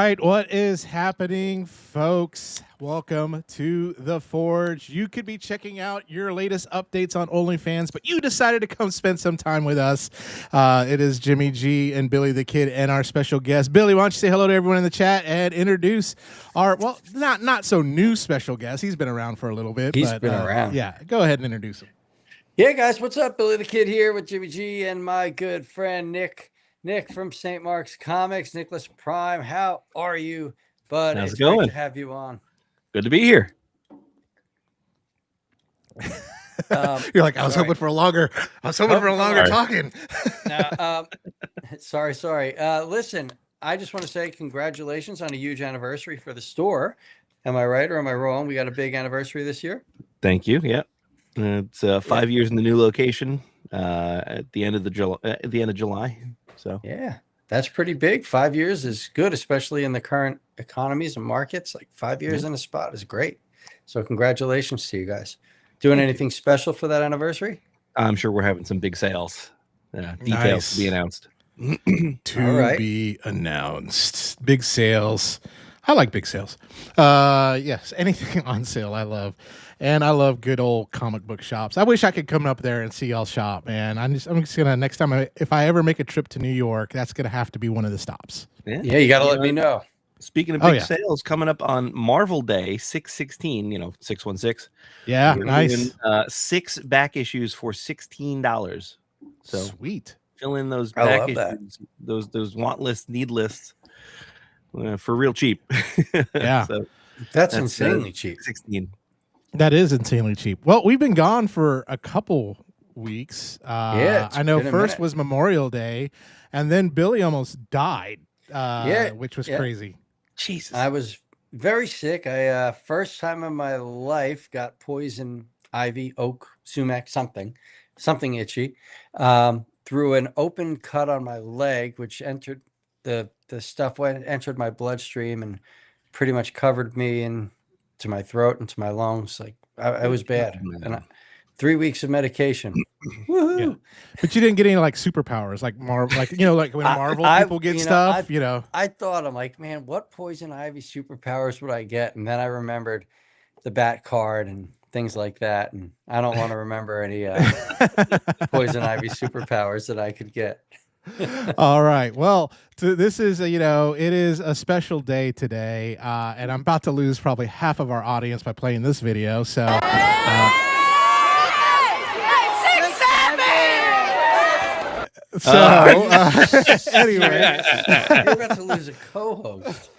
right, what is happening, folks? Welcome to the Forge. You could be checking out your latest updates on OnlyFans, but you decided to come spend some time with us. It is Jimmy G and Billy the Kid and our special guest. Billy, why don't you say hello to everyone in the chat and introduce our, well, not so new special guest. He's been around for a little bit. He's been around. Yeah, go ahead and introduce him. Yeah, guys, what's up? Billy the Kid here with Jimmy G and my good friend Nick from St. Mark's Comics, Nicholas Prime. How are you, bud? How's It's it going? great to have you on. Good to be here. You're like, I was hoping for a longer talking. Sorry. Listen, I just want to say congratulations on a huge anniversary for the store. Am I right or am I wrong? We got a big anniversary this year. Thank you. Yeah, it's 5 years in the new location at the end of July. So yeah, that's pretty big. 5 years is good, especially in the current economies and markets. Like 5 years in a spot is great. So congratulations to you guys. Doing anything special for that anniversary? I'm sure we're having some big sales. Details to be announced. Be announced. Big sales. I like big sales. Yes, anything on sale I love. And I love good old comic book shops. I wish I could come up there and see y'all shop, man. I'm just gonna, next time if I ever make a trip to New York, that's gonna have to be one of the stops. Yeah, you gotta let me know. Speaking of big sales, coming up on Marvel Day 6/16, 6/16. Yeah, nice. 6 back issues for $16. So sweet. Fill in those back issues, those want lists, need lists for real cheap. Yeah, so that's insanely cheap. 16. That is insanely cheap. Well, we've been gone for a couple weeks. I know first was Memorial Day, and then Billy almost died. Which was crazy. Jesus, I was very sick. I first time in my life got poison ivy, oak, sumac, something itchy, through an open cut on my leg, which entered the stuff entered my bloodstream and pretty much covered me into my throat and to my lungs. Like I was bad, and 3 weeks of medication. Yeah. But you didn't get any like superpowers, like Marvel, like like when Marvel people get stuff. I thought, I'm like, man, what poison ivy superpowers would I get? And then I remembered the Bat card and things like that, and I don't want to remember any poison ivy superpowers that I could get. All right. Well, this is it is a special day today, and I'm about to lose probably half of our audience by playing this video. So. Anyway, you're about to lose a co-host.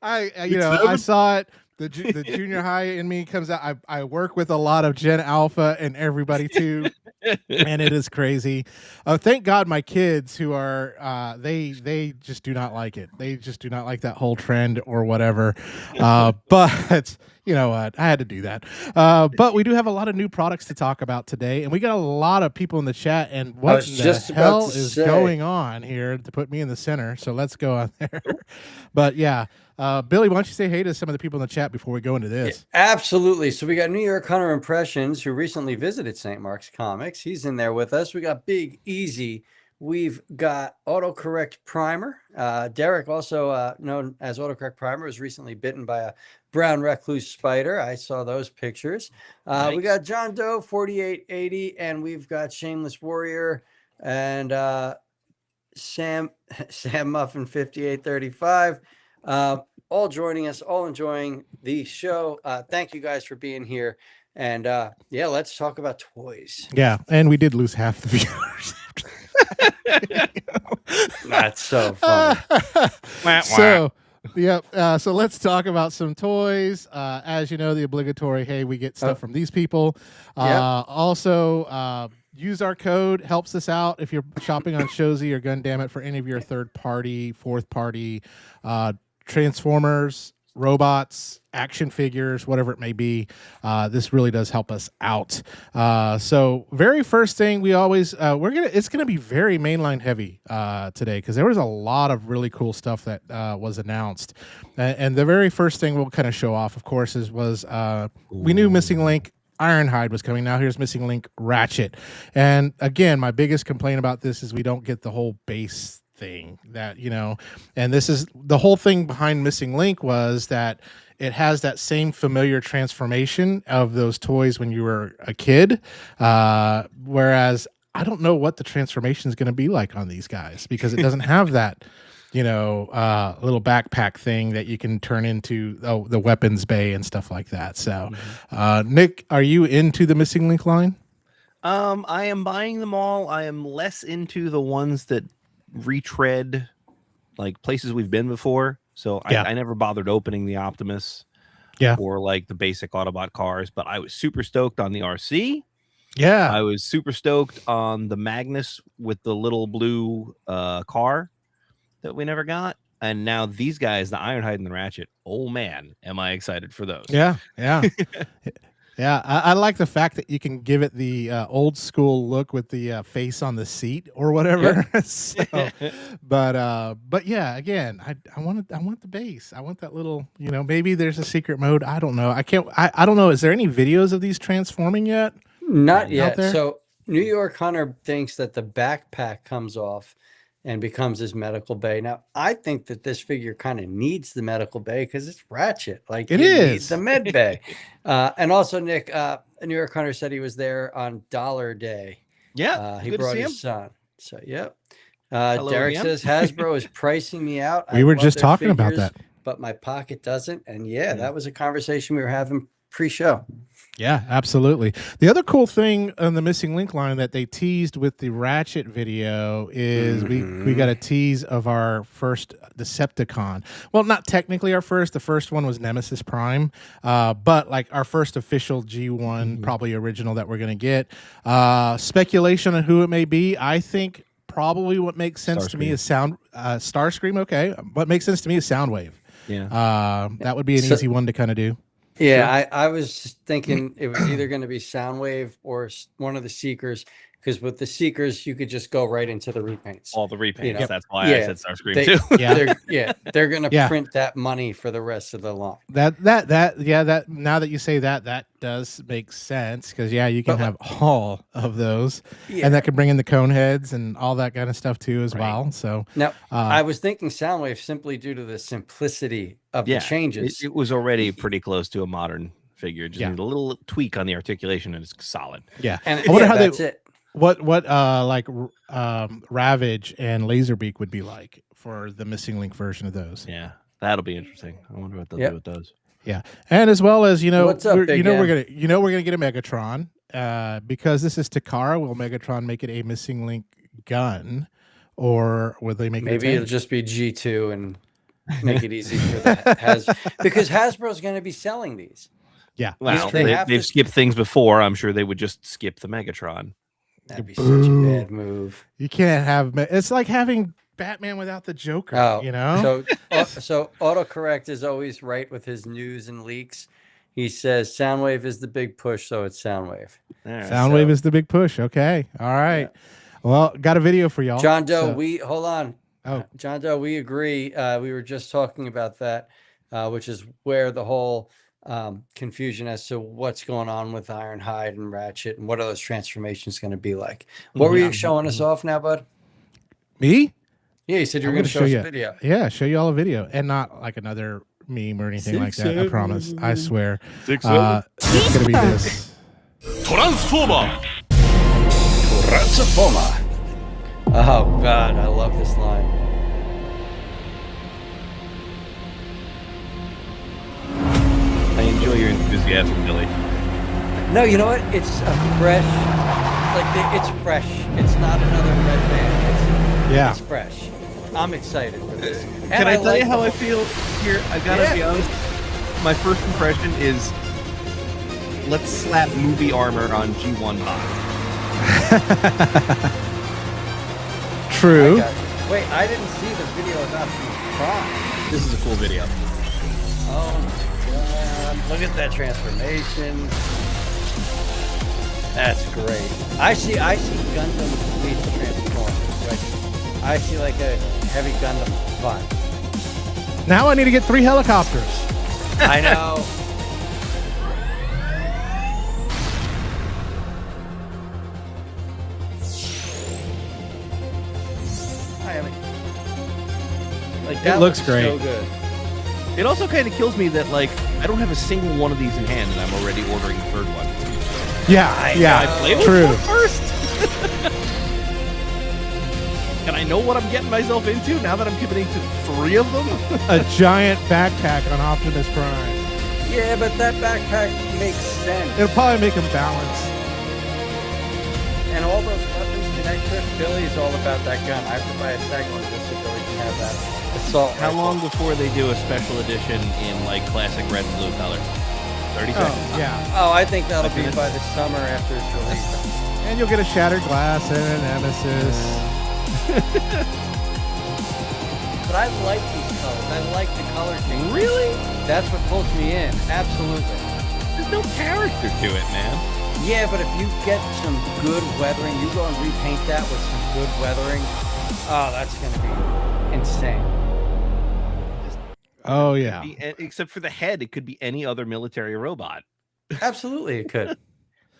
I saw it. The junior high in me comes out. I work with a lot of Gen Alpha and everybody too, and it is crazy. Thank God my kids who are they just do not like it. They just do not like that whole trend or whatever. But you know what? I had to do that. But we do have a lot of new products to talk about today, and we got a lot of people in the chat. And what the hell is going on here to put me in the center? So let's go on there. But yeah. Billy, why don't you say hey to some of the people in the chat before we go into this? Yeah, absolutely. So we got New York Hunter Impressions, who recently visited St. Mark's Comics. He's in there with us. We got Big Easy. We've got Autocorrect Primer. Derek, also known as Autocorrect Primer, was recently bitten by a brown recluse spider. I saw those pictures. Nice. We got John Doe 4880, and we've got Shameless Warrior and Sam Muffin 5835. All joining us, all enjoying the show. Thank you guys for being here. And yeah, let's talk about toys. Yeah, and we did lose half the viewers. That's so funny. So let's talk about some toys. As you know, the obligatory, hey, we get stuff from these people. Also, use our code, helps us out if you're shopping on Shozy or Gundamn for any of your third party, fourth party Transformers, robots, action figures, whatever it may be. This really does help us out. So very first thing we always it's gonna be very mainline heavy today because there was a lot of really cool stuff that was announced. And the very first thing we'll kind of show off, of course, we knew Missing Link Ironhide was coming. Now here's Missing Link Ratchet. And again, my biggest complaint about this is we don't get the whole base thing that, and this is the whole thing behind Missing Link, was that it has that same familiar transformation of those toys when you were a kid. Whereas I don't know what the transformation is going to be like on these guys, because it doesn't have that, little backpack thing that you can turn into the weapons bay and stuff like that. So, Nick, are you into the Missing Link line? I am buying them all. I am less into the ones that retread like places we've been before. So I never bothered opening the Optimus or like the basic Autobot cars, but I was super stoked on the RC. Yeah. I was super stoked on the Magnus with the little blue car that we never got. And now these guys, the Ironhide and the Ratchet, oh man, am I excited for those. Yeah. Yeah, I like the fact that you can give it the old school look with the face on the seat or whatever. Yep. So, but yeah, again, I want the base. I want that little, maybe there's a secret mode. I don't know. I don't know. Is there any videos of these transforming yet? Not yet. Out there? So New York Hunter thinks that the backpack comes off and becomes his medical bay. Now, I think that this figure kind of needs the medical bay because it's Ratchet. Like it you is need the med bay. And also, Nick, New York Hunter said he was there on Dollar Day. Yeah, he brought his son. So, yep. Hello Derek again. says Hasbro is pricing me out. We were just talking about that, but my pocket doesn't. And that was a conversation we were having pre-show. Yeah, absolutely. The other cool thing on the Missing Link line that they teased with the Ratchet video is we got a tease of our first Decepticon. Well, not technically our first. The first one was Nemesis Prime, but like our first official G1, probably original that we're going to get. Speculation on who it may be. I think probably what makes sense to me is Starscream. Okay, what makes sense to me is Soundwave. Yeah, that would be an easy one to kind of do. Yeah, sure. I was thinking it was either going to be Soundwave or one of the Seekers, because with the Seekers, you could just go right into the repaints. All the repaints. That's why I said Starscream too. They're going to print that money for the rest of the line. That now that you say that does make sense, because you can have all of those, and that can bring in the cone heads and all that kind of stuff too as well. So now I was thinking Soundwave simply due to the simplicity of the changes. It was already pretty close to a modern figure. Just need a little tweak on the articulation, and it's solid. Yeah, and I wonder how that's it. What like Ravage and Laserbeak would be like for the Missing Link version of those. Yeah, that'll be interesting. I wonder what they'll do with those. Yeah, and as well as what's up, we're gonna get a Megatron because this is Takara. Will Megatron make it a Missing Link gun, or will they make maybe it'll just be G2 and make it easy for that because Hasbro's going to be selling these. Yeah, well, they've skipped things before. I'm sure they would just skip the Megatron. That'd be such a bad move. You can't have it's like having Batman without the Joker. So autocorrect is always right with his news and leaks. He says Soundwave is the big push, so it's Soundwave. Soundwave is the big push. Okay, all right. Yeah. Well, got a video for y'all. John Doe, hold on. John Doe, we agree. We were just talking about that, which is where the whole confusion as to what's going on with Ironhide and Ratchet and what are those transformations going to be like. What were you showing us off now, bud? Me? Yeah, you said you were going to show us a video. Yeah, show you all a video, and not like another meme or anything like that. I promise. I swear. It's going to be this. Transformer. Oh God, I love this line. I enjoy your enthusiasm, Billy. No, you know what? It's a fresh, it's fresh. It's not another red band. It's fresh. I'm excited for this. Can I tell you how I feel here? I gotta be honest. My first impression is, let's slap movie armor on G1 box. True. Wait, I didn't see the video about the Prime. This is a cool video. Oh my God! Look at that transformation. That's great. I see Gundam meets Transformers. Like, I see like a heavy Gundam vibe. Now I need to get 3 helicopters. I know. Hi, Emmy. Like It that looks great. so good. It also kind of kills me that like I don't have a single one of these in hand, and I'm already ordering the third one. Yeah, Can I play with true. one first? Can I know what I'm getting myself into now that I'm committing to 3 of them? A giant backpack on Optimus Prime. Yeah, but that backpack makes sense. It'll probably make him balance. And all those weapons connected. Billy's all about that gun. I have to buy a second one just so Billy can have that assault How rifle. long before they do a special edition in like classic red and blue color? 30 seconds. Yeah. Oh, I think that'll be by the summer after it's released. And you'll get a shattered glass and a nemesis. But I like these colors. I like the color change. Really? That's what pulls me in. Absolutely. There's no character to it, man. Yeah, but if you get some good weathering, you go and repaint that with some good weathering. Oh, that's going to be insane. Oh, yeah. Except for the head, it could be any other military robot. Absolutely, it could.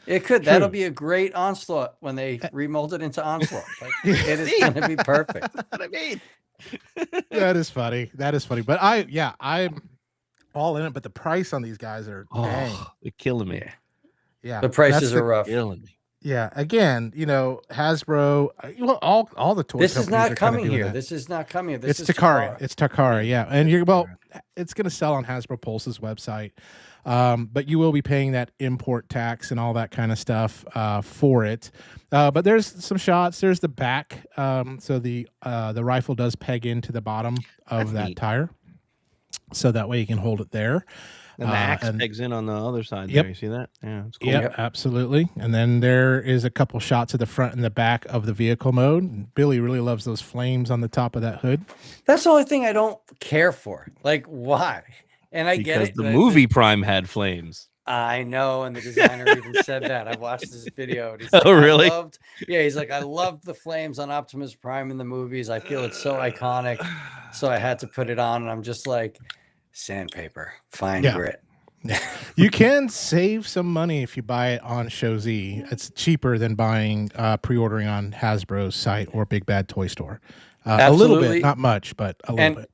It could. True. That'll be a great Onslaught when they remold it into Onslaught. Like, it is going to be perfect. That's what I mean. That is funny. That is funny. But I'm all in it. But the price on these guys are dang. They're killing me. Yeah, The prices are rough. Killing me. Yeah, again, Hasbro. Well, all the toy. This is companies not are kinda coming doing here. that. This is not coming here. This It's is Takara. It's Takara. Yeah, and it's going to sell on Hasbro Pulse's website, but you will be paying that import tax and all that kind of stuff for it. But there's some shots. There's the back. So the rifle does peg into the bottom of that tire, so that way you can hold it there. And the axe pegs in on the other side. Yep. There. You see that? Yeah, it's cool. Yep, absolutely. And then there is a couple shots of the front and the back of the vehicle mode. Billy really loves those flames on the top of that hood. That's the only thing I don't care for. Like, why? And I get Because it. the movie Prime had flames. I know, and the designer even said that. I watched this video. And he's Oh, really? He's like, I loved the flames on Optimus Prime in the movies. I feel it's so iconic. So I had to put it on, and I'm just like, sandpaper, fine grit. You can save some money if you buy it on Show Z. It's cheaper than buying pre-ordering on Hasbro's site or Big Bad Toy Store. A little bit, not much, but a little bit.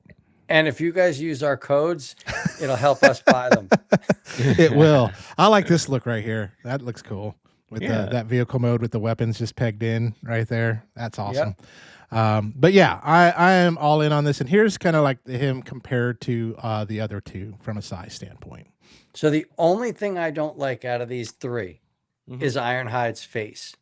And if you guys use our codes, it'll help us buy them. It will. I like this look right here. That looks cool with that vehicle mode with the weapons just pegged in right there. That's awesome. Yep. But yeah, I am all in on this. And here's kind of like him compared to the other two from a size standpoint. So the only thing I don't like out of these 3 is Ironhide's face.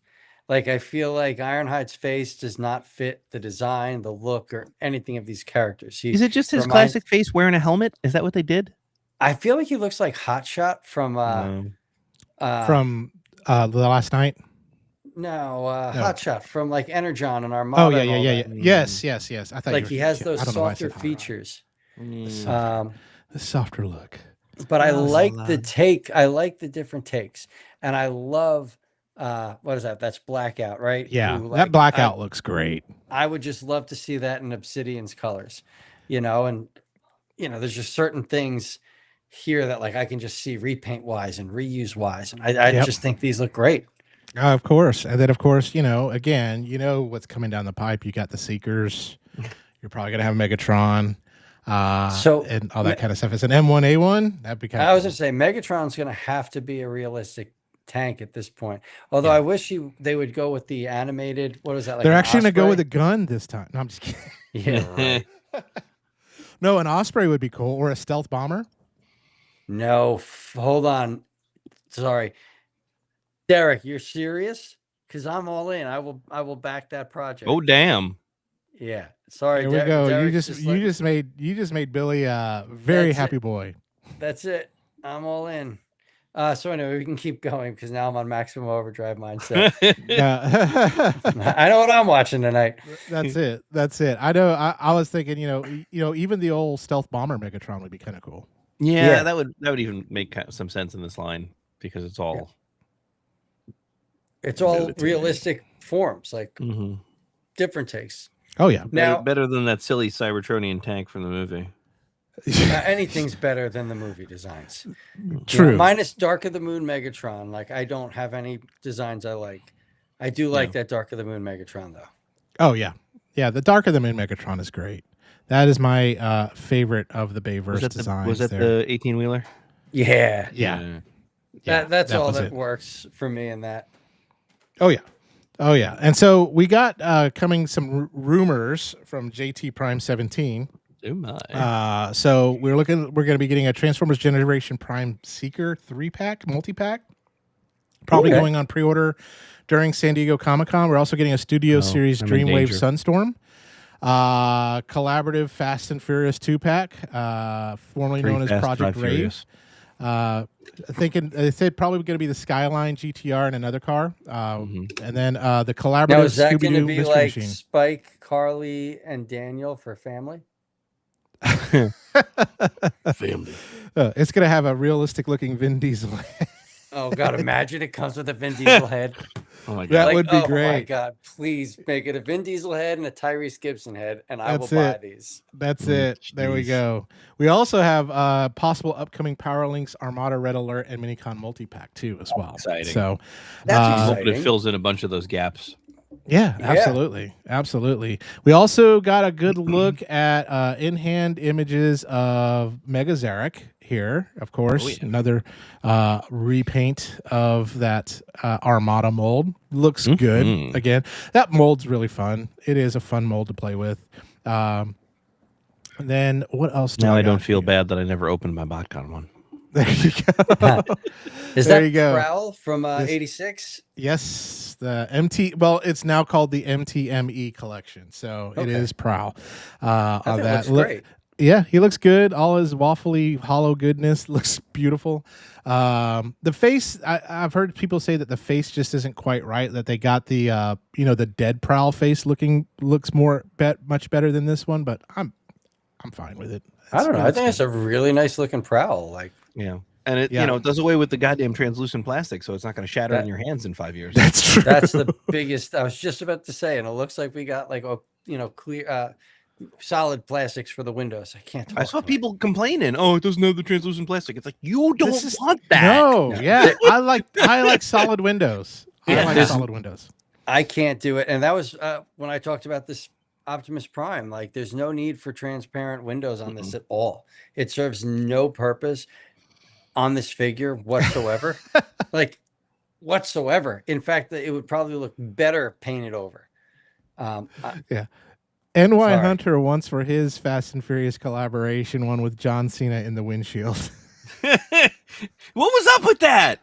Like, I feel like Ironhide's face does not fit the design, the look, or anything of these characters. Is it just his classic face wearing a helmet? Is that what they did? I feel like he looks like Hotshot from The Last Night. No, Hotshot from like Energon and Armada. Oh yeah. Yes. I thought like he has those softer features. The softer look. But I like the take. I like the different takes, and I love what is that? That's Blackout, right? Yeah, that Blackout looks great. I would just love to see that in Obsidian's colors, and there's just certain things here that like I can just see repaint wise and reuse wise, and I just think these look great. Of course. And then, of course, again, what's coming down the pipe. You got the Seekers. You're probably going to have Megatron. And all that kind of stuff. It's an M1A1. That'd be kind of I was going to say, Megatron's going to have to be a realistic tank at this point. Although I wish they would go with the animated. What is that? Like they're actually going to go with a gun this time. No, I'm just kidding. Yeah. Right. No, an Osprey would be cool. Or a stealth bomber. No, hold on. Sorry. Derek, you're serious? Because I'm all in. I will back that project. Oh damn! Yeah, sorry. Here we go. You just made Billy a very happy boy. That's it. I'm all in. So anyway, we can keep going because now I'm on maximum overdrive mindset. I know what I'm watching tonight. That's it. I know. I was thinking, even the old stealth bomber Megatron would be kind of cool. Yeah, that would even make some sense in this line because it's all. It's all realistic forms, like different takes. Oh yeah, better than that silly Cybertronian tank from the movie. Anything's better than the movie designs. True. Minus Dark of the Moon Megatron. Like I don't have any designs I like. I do like that Dark of the Moon Megatron though. Oh yeah, the Dark of the Moon Megatron is great. That is my favorite of the Bayverse designs. Was that the 18-wheeler? Yeah. That's that all was that it. works for me in that. Oh yeah. And so we got coming some rumors from JT Prime 17. Oh my. So we're going to be getting a Transformers Generation Prime Seeker 3-pack, multi-pack. Probably going on pre-order during San Diego Comic-Con. We're also getting a Studio Series Dreamwave Sunstorm. Collaborative Fast and Furious 2-pack, formerly known as Project Rave. Thinking they said probably going to be the Skyline GTR and another car, and then the collaborative. Now is that going to be Mystery like Machine. Spike, Carly, and Daniel for family? Family. It's going to have a realistic looking Vin Diesel. Oh God! Imagine it comes with a Vin Diesel head. Oh my God, that would be great. Oh my God! Please make it a Vin Diesel head and a Tyrese Gibson head, and I will buy these. That's it. There we go. We also have possible upcoming Power Links Armada Red Alert and Minicon multi-pack too as well. Exciting. So that's exciting. It fills in a bunch of those gaps. Yeah, absolutely. We also got a good look at in-hand images of Mega Zarek here, of course. Another repaint of that Armada mold. Looks good. Again, that mold's really fun. It is a fun mold to play with. Then what else? Now I don't feel bad that I never opened my BotCon one. There you go. Is that Prowl from 86? Yes, the MT. Well, it's now called the MTME collection, so it is Prowl. That looks great. Yeah, he looks good. All his waffly hollow goodness looks beautiful. The face, I've heard people say that the face just isn't quite right. That they got the the dead Prowl face looks much better than this one, but I'm fine with it. I don't know. I think it's a really nice looking Prowl. And it it does away with the goddamn translucent plastic, so it's not going to shatter in your hands in 5 years. That's true. That's the biggest. I was just about to say, and it looks like we got like clear, solid plastics for the windows. I saw people complaining. Oh, it doesn't have the translucent plastic. It's like you don't want that. No, yeah, I like solid windows. I like solid windows. I can't do it, and that was when I talked about this Optimus Prime. Like, there's no need for transparent windows on this at all. It serves no purpose on this figure whatsoever. Whatsoever. In fact, it would probably look better painted over. NY Hunter wants for his Fast and Furious collaboration one with John Cena in the windshield. What was up with that?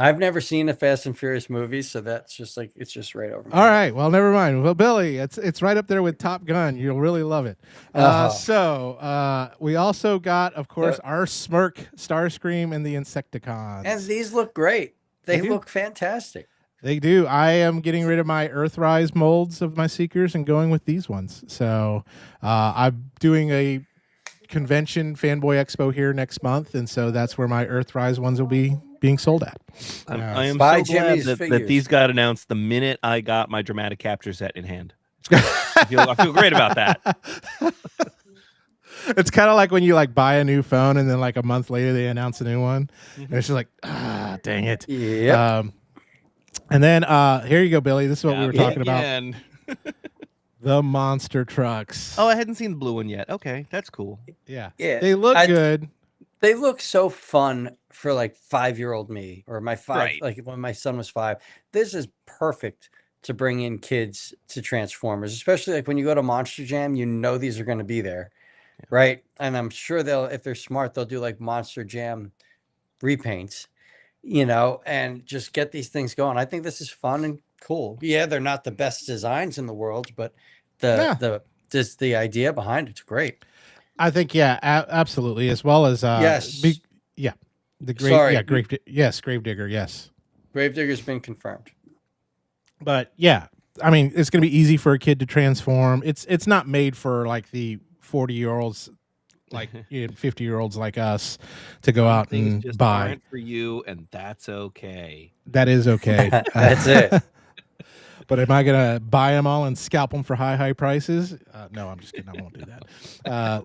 I've never seen a Fast and Furious movie, so that's just like it's just right over. All right, well, never mind. Well, Billy, it's right up there with Top Gun. You'll really love it. So we also got, of course, our Smirk, Starscream, and the Insecticons. And these look great. They look fantastic. They do. I am getting rid of my Earthrise molds of my Seekers and going with these ones. So I'm doing a convention Fanboy Expo here next month, and so that's where my Earthrise ones will be being sold at. I am so glad that these got announced the minute I got my dramatic capture set in hand. I feel great about that. It's kind of like when you buy a new phone and then a month later they announce a new one, and it's just like, dang it. Yeah. And then here you go, Billy. This is what we were talking about. The monster trucks. Oh, I hadn't seen the blue one yet. Okay, that's cool. Yeah. They look good. They look so fun for 5-year-old me, or my 5, when my son was 5. This is perfect to bring in kids to Transformers, especially when you go to Monster Jam, these are going to be there, right? And I'm sure if they're smart, they'll do Monster Jam repaints, and just get these things going. I think this is fun and cool. Yeah, they're not the best designs in the world, but just the idea behind it's great. I think absolutely, as well as Gravedigger, yes. Gravedigger's been confirmed. But I mean, it's going to be easy for a kid to transform. It's not made for the 40-year-olds, 50-year-olds like us to go out and just buy. Aren't for you, and that's okay. That is okay. That's it. But am I going to buy them all and scalp them for high prices? No, I'm just kidding. I won't do that.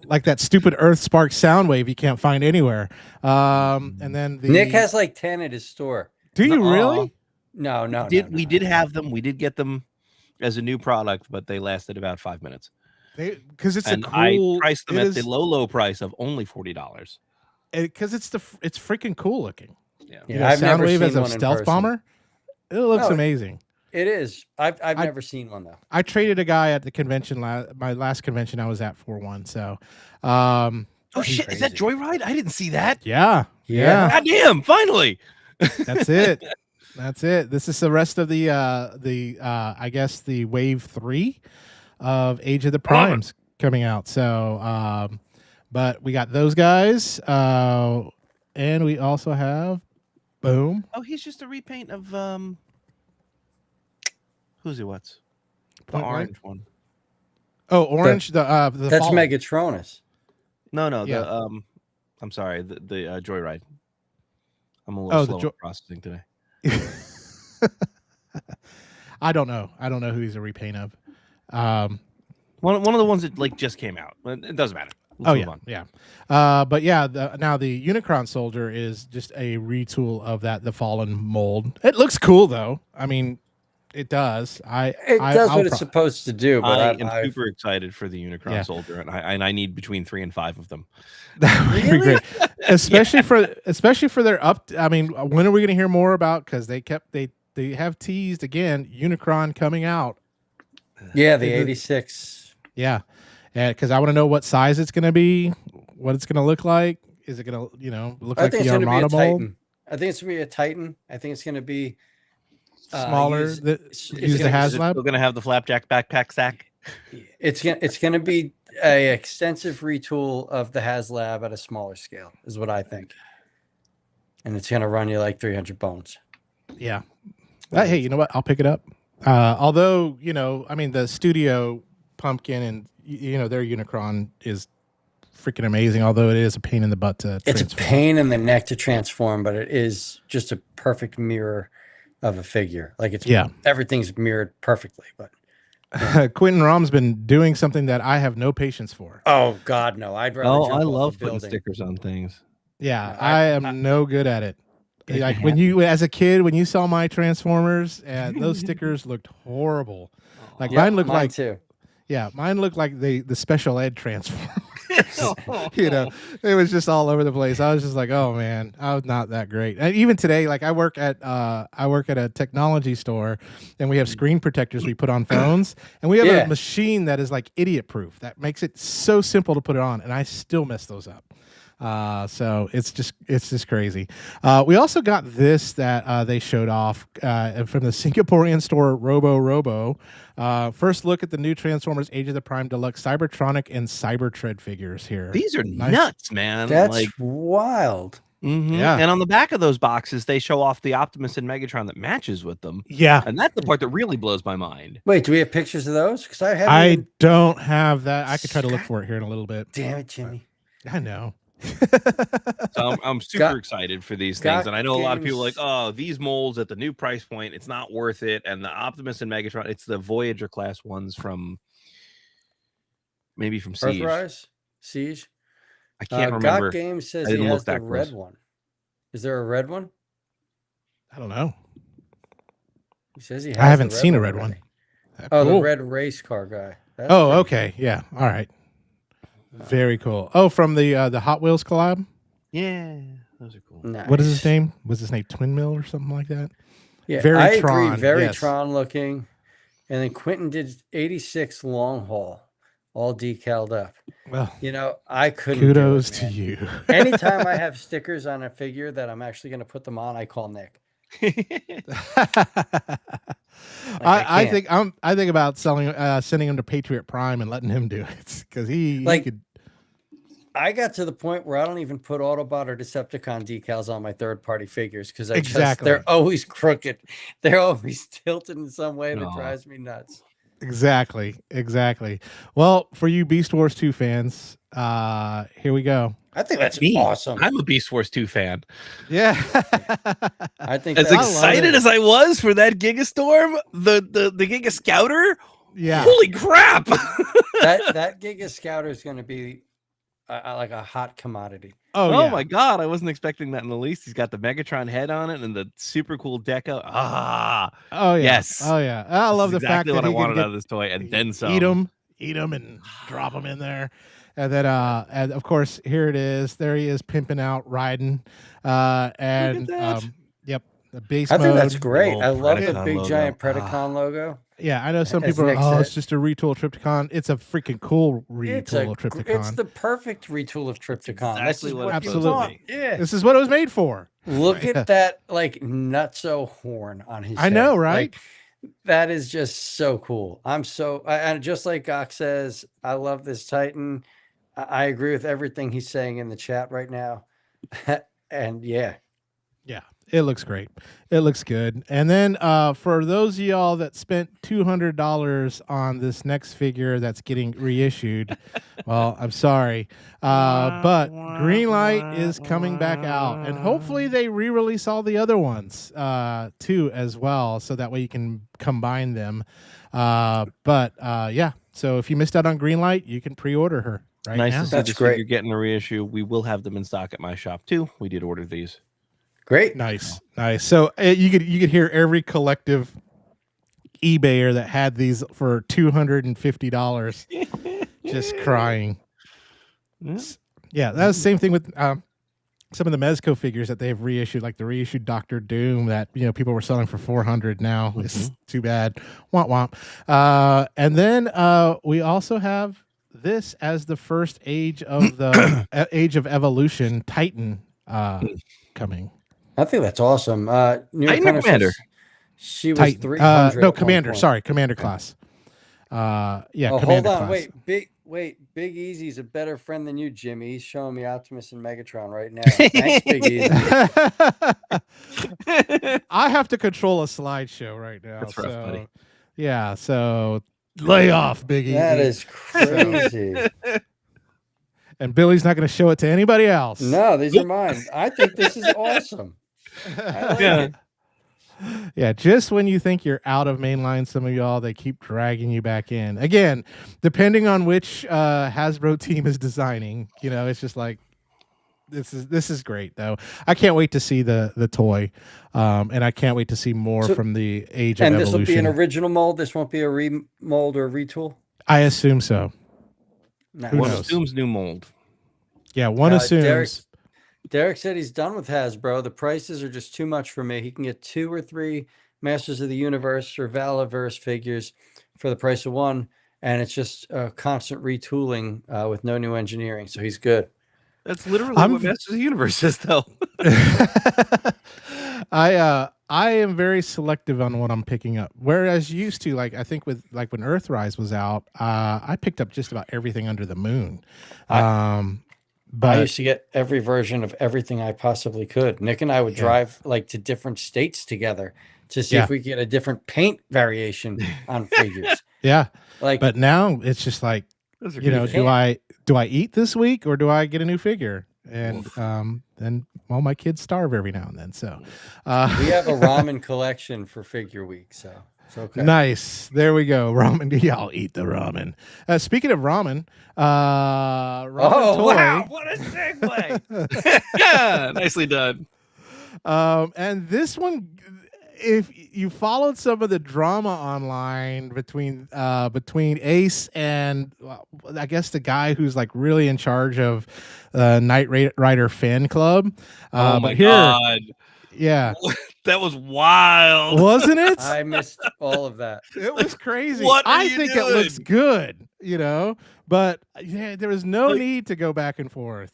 Like that stupid Earth Spark Soundwave you can't find anywhere. And then Nick has 10 at his store. Do you really? No. We did have them. We did get them. as a new product, but they lasted about 5 minutes. Because it's and a cool. I priced them at the low price of only $40. Because it's freaking cool looking. Yeah, I've never Soundwave seen as a one in stealth person. bomber. It looks amazing. It is. I've never seen one though. I traded a guy at the convention my last convention I was at for one. So, oh shit! Is that Joyride? I didn't see that. Yeah. God damn! Finally. That's it. That's it. This is the rest of the I guess the wave 3 of Age of the Primes coming out. So, but we got those guys, and we also have boom. Oh, he's just a repaint of who's he? What's the orange one? Oh, orange. The that's Fallen. Megatronus. No, the I'm sorry, the Joyride. I'm a little slow processing today. I don't know who he's a repaint of. One of the ones that like just came out. It doesn't matter. Let's move on. But yeah, now the Unicron Soldier is just a retool of the Fallen mold. It looks cool though. I mean, it does. It does what it's supposed to do. But I'm super excited for the Unicron Soldier, and I need between 3 and 5 of them. That would be great, especially for their up. I mean, when are we going to hear more about? Because they have teased again Unicron coming out. Yeah, the 86. Yeah, because I want to know what size it's going to be, what it's going to look like. Is it going to look like the Armada mold? I think it's going to be a Titan. I think it's going to be smaller. Use the HasLab. Still going to have the flapjack backpack sack. It's going to be a extensive retool of the HasLab at a smaller scale, is what I think. And it's going to run you like 300 bones. Yeah. Hey, you know what? I'll pick it up. Although, I mean, the Studio Pumpkin and, their Unicron is freaking amazing, although it is a pain in the butt to transform. It's a pain in the neck to transform, but it is just a perfect mirror of a figure. Like everything's mirrored perfectly, but. Quentin Rom's been doing something that I have no patience for. Oh God, no! I'd rather. I love putting stickers on things. Yeah, no, I am no good at it. Like when you, as a kid, when you saw my Transformers, those stickers looked horrible. Like mine looked like too. Yeah, mine looked like the special ed Transformers. It was just all over the place. I was just like, oh man, I was not that great. And even today, like I work at a technology store, and we have screen protectors we put on phones, and we have a machine that is like idiot proof that makes it so simple to put it on, and I still mess those up. So it's just crazy. We also got this that they showed off from the Singaporean store Robo. First look at the new Transformers Age of the Prime Deluxe Cybertronic and Cybertread figures here. These are nuts, man. That's wild. Mm-hmm. Yeah. And on the back of those boxes, they show off the Optimus and Megatron that matches with them. Yeah. And that's the part that really blows my mind. Wait, do we have pictures of those? Because I don't have that. I could try to look for it here in a little bit. Damn it, Jimmy. I know. So I'm super excited for these things, and I know a lot of people are like, oh, these molds at the new price point, it's not worth it. And the Optimus and Megatron, it's the Voyager class ones from Siege. Earthrise? Siege? I can't remember. Got Game says he has the red one. Is there a red one? I don't know. He says he has. I haven't seen a red one. Oh, cool. The red race car guy. That's okay. Yeah. All right. Very cool. Oh, from the Hot Wheels collab? Yeah, those are cool. Nice. What is his name? Was his name Twin Mill or something like that? Yeah, I agree. Very Tron looking. And then Quentin did 86 long haul, all decaled up. Well, I couldn't. Kudos to you. Anytime I have stickers on a figure that I'm actually going to put them on, I call Nick. I think about sending him to Patriot Prime and letting him do it, because he could. I got to the point where I don't even put Autobot or Decepticon decals on my third-party figures because they're always crooked. They're always tilted in some way that drives me nuts. Exactly. Well, for you Beast Wars 2 fans, here we go. I think that's awesome. I'm a Beast Wars 2 fan. Yeah. I think as excited as I was for that Gigastorm, the Giga Scouter. Yeah. Holy crap. that Giga Scouter is going to be like a hot commodity. Oh my God, I wasn't expecting that in the least. He's got the Megatron head on it and the super cool deco. Oh yeah. Yes. Oh yeah. I love the fact that what I he wanted can out of this toy, and then some. Eat them, and drop them in there. And then, and of course, here it is. There he is, pimping out, riding, and yep, the base I mode. think that's great. I love the Predacon big logo. giant Predacon logo. Yeah, I know some As people are, Nick said. it's just a retool of Trypticon. It's a freaking cool retool of Trypticon. It's the perfect retool of Trypticon. Exactly this is what absolutely. you want. Yeah, this is what it was made for. Look at that, like, nutso horn on his head. know, right? Like, that is just so cool. And just like Gok says, I love this Titan. I agree with everything he's saying in the chat right now. And yeah, it looks great. It looks good. And then for those of y'all that spent $200 on this next figure that's getting reissued, well, I'm sorry, but Greenlight is coming back out, and hopefully they re-release all the other ones too as well, so that way you can combine them. Yeah, so if you missed out on Greenlight, you can pre-order her right now. To see That's this great. figure getting a reissue. We will have them in stock at my shop too. We did order these. great. Nice. So you could hear every collective eBayer that had these for $250 just crying. Yeah, that was the same thing with some of the Mezco figures that they've reissued, like the reissued Doctor Doom that people were selling for $400 now. It's too bad. Womp womp. And then we also have this as the first Age of the Age of Evolution Titan coming. I think that's awesome. New York Commander. says she was 300. No, Commander. Sorry, Commander class. Oh, Commander hold on. class. Wait. Big Easy's a better friend than you, Jimmy. He's showing me Optimus and Megatron right now. Thanks, Big Easy. I have to control a slideshow right now. That's rough, buddy. Yeah, so lay off, Big Easy. That is crazy. And Billy's not going to show it to anybody else. No, these are mine. I think this is awesome. I like it. Yeah, just when you think you're out of mainline, some of y'all, they keep dragging you back in. Again, depending on which Hasbro team is designing, it's just like, this is great though. I can't wait to see the toy, and I can't wait to see more from the Age of Evolution. And this will be an original mold. This won't be a remold or a retool. I assume so. One assumes new mold. Yeah, one assumes. Derek said he's done with Hasbro. The prices are just too much for me. He can get 2 or 3 Masters of the Universe or Valaverse figures for the price of one, and it's just constant retooling with no new engineering. So he's good. That's literally what Masters of the Universe is, though. I am very selective on what I'm picking up. Whereas used to, I think with when Earthrise was out, I picked up just about everything under the moon. But I used to get every version of everything I possibly could. Nick and I would drive to different states together to see if we could get a different paint variation on figures. Yeah. But now it's just like, do I eat this week or do I get a new figure? And then my kids starve every now and then. So we have a ramen collection for figure week. So it's okay. Nice. There we go. Ramen. Y'all eat the ramen. Speaking of ramen, ramen toy. Wow, what a segue. Yeah, nicely done. And this one, if you followed some of the drama online between Ace and I guess the guy who's really in charge of Knight Rider fan club. Oh my God. Yeah. That was wild. Wasn't it? I missed all of that. It was crazy. I think it looks good, but there was no need to go back and forth.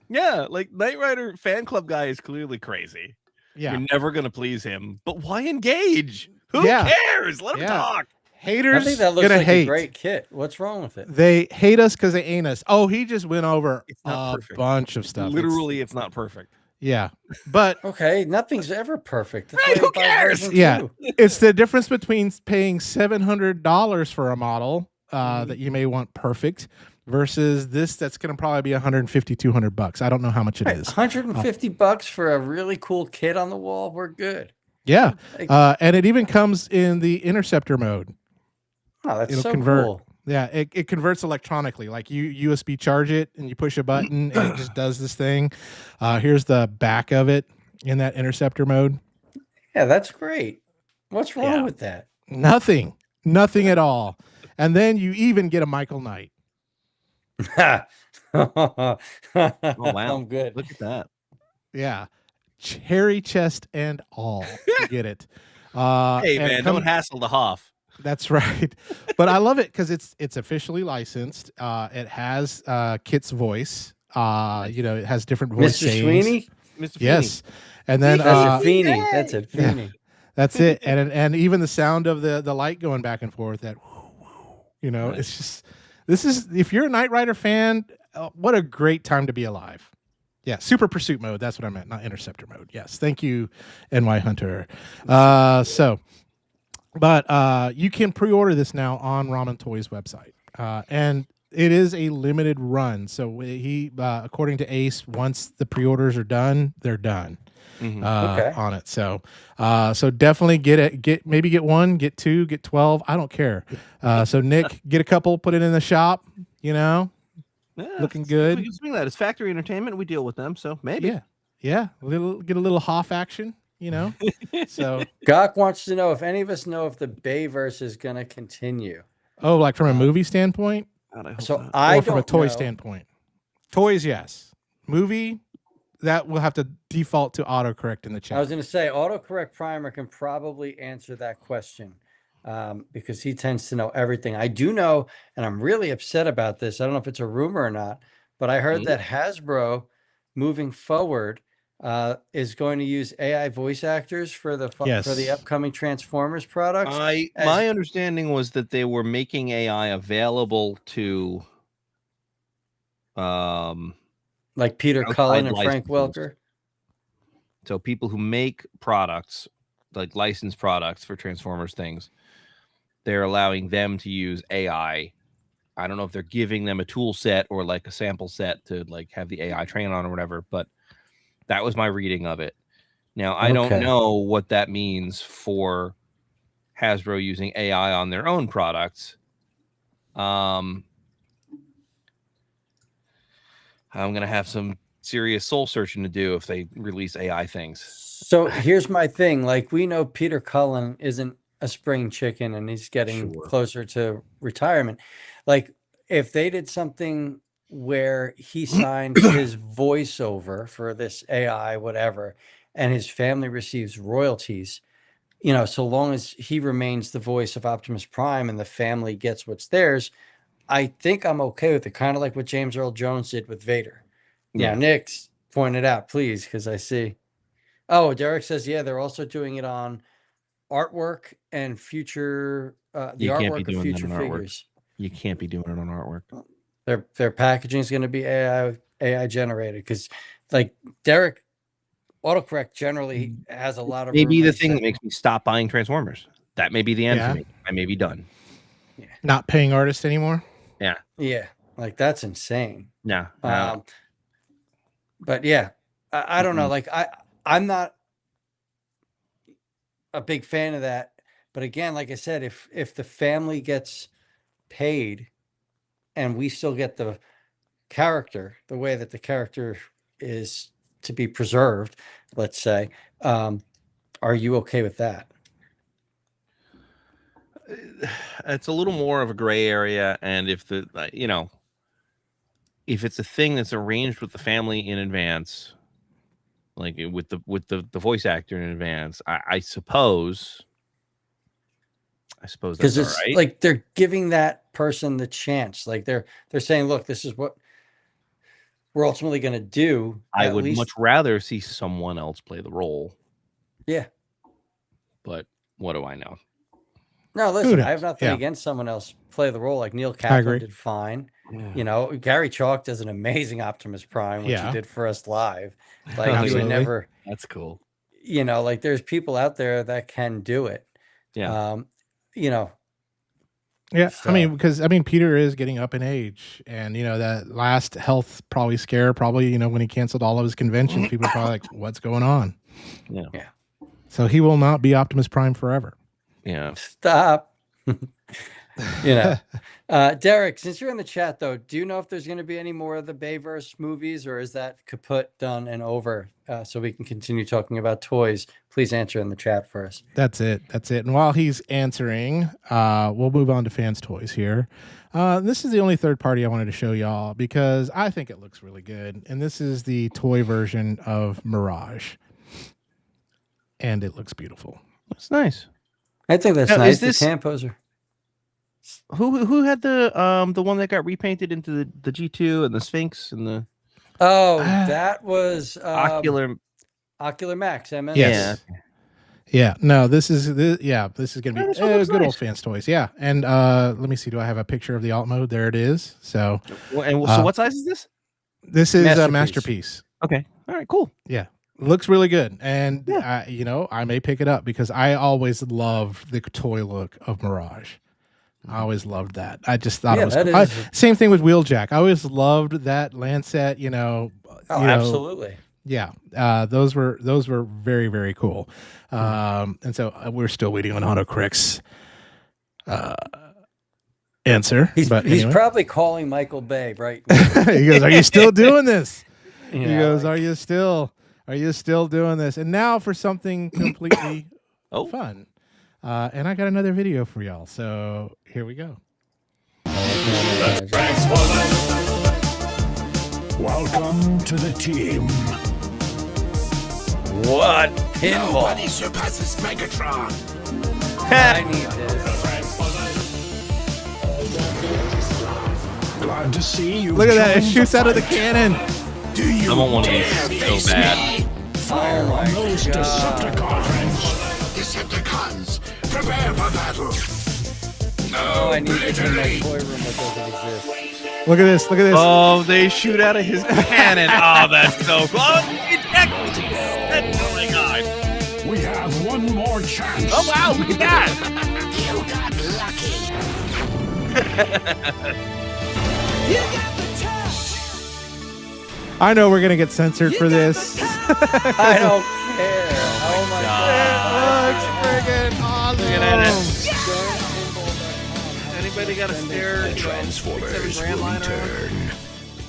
Yeah, Knight Rider fan club guy is clearly crazy. Yeah. You're never going to please him, but why engage? Who cares? Let him talk. Haters I think that looks gonna like hate. a great kit. What's wrong with it? They hate us because they ain't us. Oh, he just went over a perfect. bunch of stuff. Literally, it's not perfect. Yeah, but okay, nothing's ever perfect. Right, who cares? Yeah, it's the difference between paying $700 for a model that you may want perfect versus this that's going to probably be $150, $200. I don't know how much it is. $150 for a really cool kit on the wall. We're good. Yeah, and it even comes in the interceptor mode. Oh, that's It'll so convert. cool. Yeah, it converts electronically. Like you USB charge it and you push a button and it just does this thing. Here's the back of it in that interceptor mode. Yeah, that's great. What's wrong with that? Nothing at all. And then you even get a Michael Knight. Oh wow. I'm good. Look at that. Yeah. Cherry chest and all. You get it. Hey man, don't hassle the Hoff. That's right. But I love it because it's officially licensed. It has Kit's voice. It has different voice Mr. Sweeney? Mr. Yes. And then that's a Feeney. That's a Feeney. Yeah, that's it. And even the sound of the light going back and forth, that right. It's just, this is, if you're a Knight Rider fan, what a great time to be alive. Yeah, super pursuit mode. That's what I meant, not interceptor mode. Yes, thank you, NY Hunter. But you can pre-order this now on Ramen Toys website, and it is a limited run. So he, according to Ace, once the pre-orders are done, they're done. On it. So definitely get it. Maybe get one, get two, get 12. I don't care. So Nick, get a couple, put it in the shop. Looking good. We can swing that. It's Factory Entertainment. We deal with them, so maybe. Yeah. Get a little Hoff action. So Gok wants to know if any of us know if the Bayverse is going to continue. Oh, like from a movie standpoint? So I don't from a toy know. standpoint. Toys, yes. Movie, that will have to default to autocorrect in the chat. I was going to say autocorrect primer can probably answer that question because he tends to know everything. I do know, and I'm really upset about this. I don't know if it's a rumor or not, but I heard that Hasbro moving forward is going to use AI voice actors for the upcoming Transformers products. My understanding was that they were making AI available to like Peter Cullen and Frank Welker. So people who make products, like licensed products for Transformers things, they're allowing them to use AI. I don't know if they're giving them a tool set or like a sample set to like have the AI train on or whatever, but that was my reading of it. Now, I don't know what that means for Hasbro using AI on their own products. I'm going to have some serious soul searching to do if they release AI things. So here's my thing. Like, we know Peter Cullen isn't a spring chicken and he's getting closer to retirement. Like, if they did something where he signed his voiceover for this AI, whatever, and his family receives royalties, so long as he remains the voice of Optimus Prime and the family gets what's theirs, I think I'm okay with it. Kind of like what James Earl Jones did with Vader. Yeah. Now, Nick's pointed out, please, because I see. Oh, Derek says, yeah, they're also doing it on artwork and future, the artwork of future figures. You can't be doing it on artwork. Their packaging is going to be AI generated because, like, Derek, autocorrect generally has a lot of. Maybe the thing that makes me stop buying Transformers. That may be the end for me. I may be done. Yeah. Not paying artists anymore. Yeah. Yeah. Like, that's insane. Yeah. But yeah, I don't know. Like, I'm not a big fan of that. But again, like I said, if the family gets paid and we still get the character, the way that the character is to be preserved, let's say, are you okay with that? It's a little more of a gray area. And if if it's a thing that's arranged with the family in advance, like with the voice actor in advance, I suppose that's because it's right. Like, they're giving that person the chance. Like, they're saying, look, this is what we're ultimately going to do. I would much rather see someone else play the role. Yeah. But what do I know? No, listen, I have nothing against someone else play the role. Like, Neil Kaplan did fine. Yeah. Gary Chalk does an amazing Optimus Prime, which he did for us live. Like, he would never. That's cool. Like, there's people out there that can do it. Yeah. Yeah, so. Because Peter is getting up in age, and that last health scare when he canceled all of his conventions, people are probably like, "What's going on?" Yeah. So he will not be Optimus Prime forever. Yeah. Stop. You know, Derek, since you're in the chat, though, do you know if there's going to be any more of the Bayverse movies, or is that kaput, done, and over? So we can continue talking about toys. Please answer in the chat for us. That's it. That's it. And while he's answering, we'll move on to fans' toys here. This is the only third party I wanted to show y'all because I think it looks really good. And this is the toy version of Mirage. And it looks beautiful. It's nice. I think that's now, nice. Is this, the Tamposer. Who had the one that got repainted into the G2 and the Sphinx and the that was Ocular Max, MS. Yes. Yeah. No, this is gonna be good old fans toys. Yeah. And let me see. Do I have a picture of the alt mode? There it is. So so what size is this? This is a masterpiece. Okay. All right, cool. Yeah. Looks really good. And I may pick it up because I always loved the toy look of Mirage. I always loved that. I just thought it was cool. Same thing with Wheeljack. I always loved that Lancet, absolutely. Yeah. Those were very, very cool. And so we're still waiting on autocorrect's answer. He's probably calling Michael Bay right now. He goes, "Are you still doing this?" He goes, "Are you still doing this?" And now for something completely fun. And I got another video for y'all. So here we go. Welcome to the team. What pinball? Nobody surpasses Megatron. I need this. Glad to see you. Look at that! It shoots out of the cannon. Do you I want one of these so bad. Fire on those Decepticons. Decepticons, prepare for battle. Oh, I need it in my toy room that doesn't exist. Look at this! Look at this! Oh, they shoot out of his cannon. Oh, that's so cool. Oh my god! We have one more chance. Oh wow! Look at that! You got lucky. You got the touch. I know we're gonna get censored for this. I don't care. Oh my god! It looks friggin' awesome. Look at it. Anybody got a stare? Transformers will return.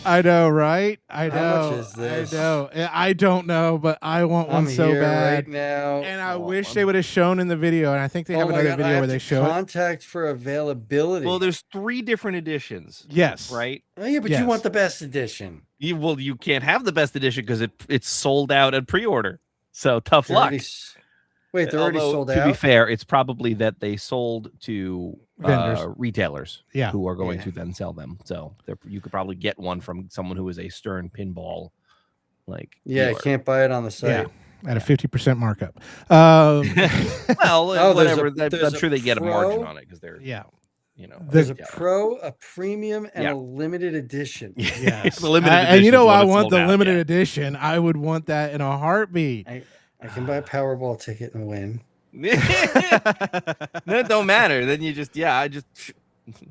I know, right? I know. How much is this? I know. I don't know, but I want one so here bad. right now. And I wish they would have shown in the video. And I think they have another video where they show it. Contact for availability. Well, there's 3 different editions. Yes. Right? Oh, yeah, but you want the best edition. You can't have the best edition because it's sold out at pre-order. So tough luck. Wait, they're already sold out? To be fair, it's probably that they sold to vendors, retailers who are going to then sell them. So you could probably get one from someone who is a Stern pinball I can't buy it on the site. At a 50% markup. Well, whatever. I'm sure they get a margin on it because they're there's a pro, a premium, and a limited edition. Yes. The limited edition and I want the limited edition. I would want that in a heartbeat. I can buy a Powerball ticket and win. That don't matter. Then you just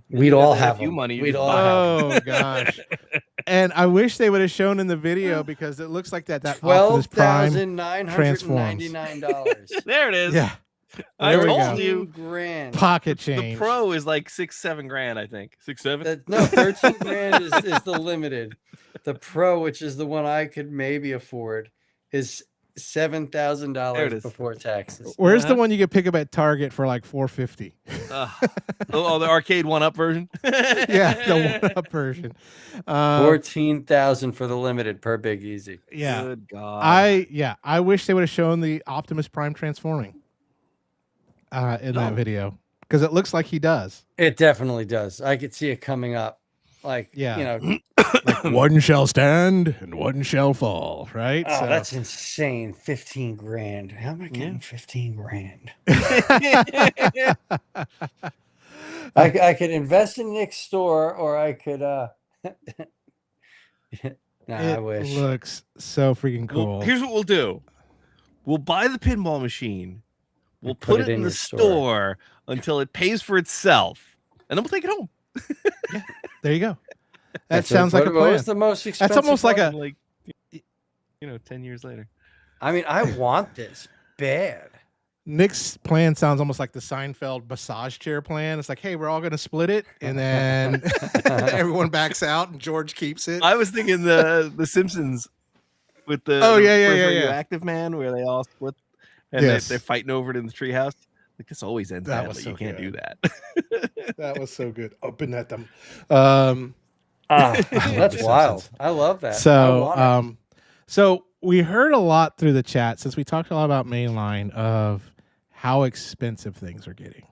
we'd all have money. We'd all have Oh gosh. And I wish they would have shown in the video because it looks like that $12,999. There it is. Yeah. I told you. Grand. Pocket change. The Pro is like $6-7 grand, I think. 6-7. No, 13 grand is the limited. The Pro, which is the one I could maybe afford, is $7,000 before taxes. Where's the one you can pick up at Target for like $450? The arcade 1-up version. Yeah, the 1-up version. 14,000 for the limited per Big Easy. Yeah. Good God. I wish they would have shown the Optimus Prime transforming in that video because it looks like he does. It definitely does. I could see it coming up. Like one shall stand and one shall fall, right? Oh, that's insane. 15 grand. How am I getting 15 grand? I could invest in Nick's store, or I could I wish. It looks so freaking cool. Well, here's what we'll do. We'll buy the pinball machine. We'll put it in the store until it pays for itself. And then we'll take it home. Yeah, there you go. That sounds like a plan. What's the most expensive? That's almost like 10 years later. I mean, I want this bad. Nick's plan sounds almost like the Seinfeld massage chair plan. It's like, hey, we're all going to split it, and then everyone backs out, and George keeps it. I was thinking the Simpsons with the first radioactive man, where they all split and they're fighting over it in the treehouse. Like, this always ends badly. You can't do that. That was so good. Open at them. That's wild. I love that. So we heard a lot through the chat since we talked a lot about mainline of how expensive things are getting.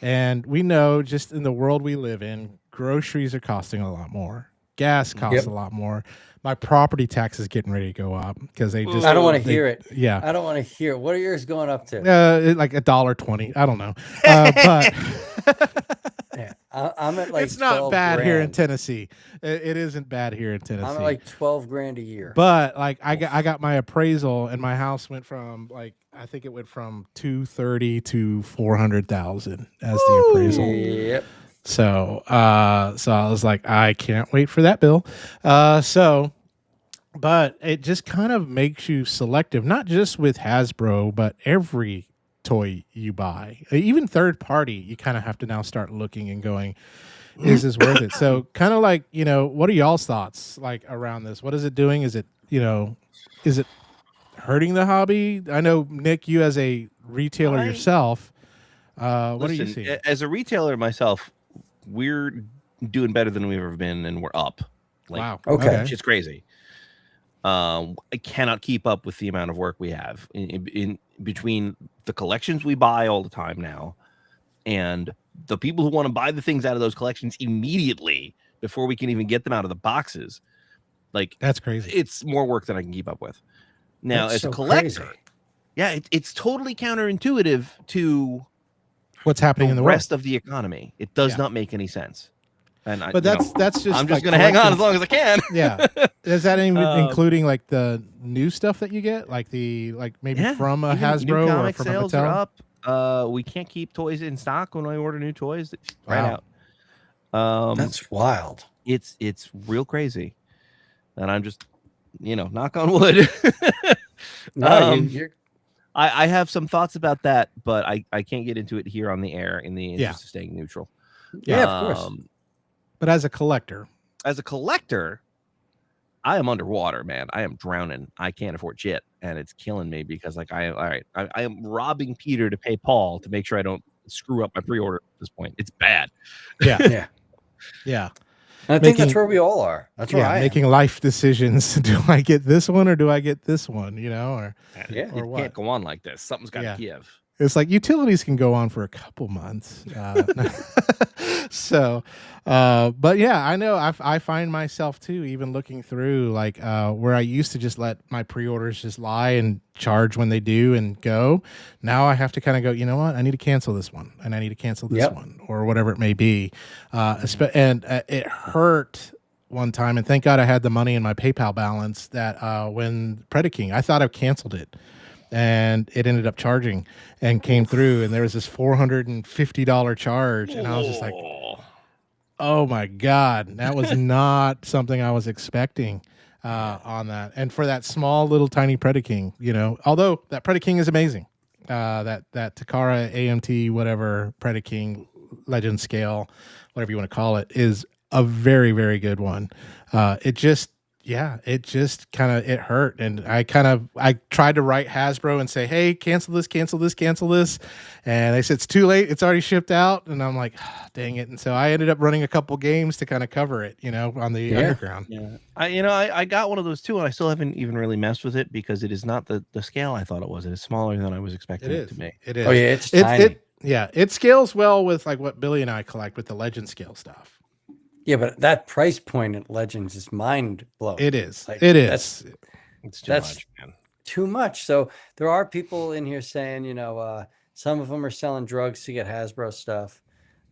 And we know just in the world we live in, groceries are costing a lot more. Gas costs a lot more. My property tax is getting ready to go up because they just. I don't want to hear it. Yeah, I don't want to hear it. What are yours going up to? Like $1.20. I don't know, but yeah, I'm at like. It's not bad here in Tennessee. It isn't bad here in Tennessee. I'm at like $12,000 a year. But like I got my appraisal, and my house went from like I think it went from 230 to 400,000 as the appraisal. Yep. So I was like, I can't wait for that bill. But it just kind of makes you selective, not just with Hasbro, but every toy you buy, even third party. You kind of have to now start looking and going, is this worth it? So kind of like, what are y'all's thoughts like around this? What is it doing? Is it, is it hurting the hobby? I know, Nick, you as a retailer yourself, what are you seeing? As a retailer myself, we're doing better than we've ever been, and we're up. Like, wow. Okay. It's crazy. I cannot keep up with the amount of work we have in between the collections we buy all the time now, and the people who want to buy the things out of those collections immediately before we can even get them out of the boxes. Like, that's crazy. It's more work than I can keep up with. Now, as a collector, it's totally counterintuitive to what's happening in the rest of the economy. It does not make any sense. But that's just. I'm just gonna hang on as long as I can. Yeah. Is that even including like the new stuff that you get, like maybe from a Hasbro or from sales a Mattel? Are up. We can't keep toys in stock when I order new toys. Right out. That's wild. It's real crazy, and I'm just, knock on wood. I have some thoughts about that, but I can't get into it here on the air in the interest of staying neutral. Yeah, of course. But as a collector, I am underwater, man. I am drowning. I can't afford shit, and it's killing me because, like, I am robbing Peter to pay Paul to make sure I don't screw up my pre-order at this point. It's bad. Yeah. And I think that's where we all are. That's where I am. Making life decisions. Do I get this one or do I get this one? Or it what? Can't go on like this. Something's got to give. It's like utilities can go on for a couple months. But yeah, I know I find myself too, even looking through like where I used to just let my pre-orders just lie and charge when they do and go. Now I have to kind of go, you know what? I need to cancel this one and I need to cancel this one or whatever it may be. And it hurt one time, and thank God I had the money in my PayPal balance that when Predaking, I thought I canceled it. And it ended up charging and came through, and there was this $450 charge, and I was just like, "Oh my God, that was not something I was expecting on that." And for that small little tiny Predaking, although that Predaking is amazing, that Takara AMT whatever Predaking Legend Scale, whatever you want to call it, is a very, very good one. It just it hurt. And I tried to write Hasbro and say, hey, cancel this. And they said, it's too late. It's already shipped out. And I'm like, dang it. And so I ended up running a couple games to kind of cover it, on the underground. Yeah. I got one of those too, and I still haven't even really messed with it because it is not the scale I thought it was. It is smaller than I was expecting it to be. It is. Oh yeah, it's tiny. It scales well with like what Billy and I collect with the Legend scale stuff. Yeah, but that price point at Legends is mind blowing. It is. Like, it's too much, man. Too much. So there are people in here saying, some of them are selling drugs to get Hasbro stuff.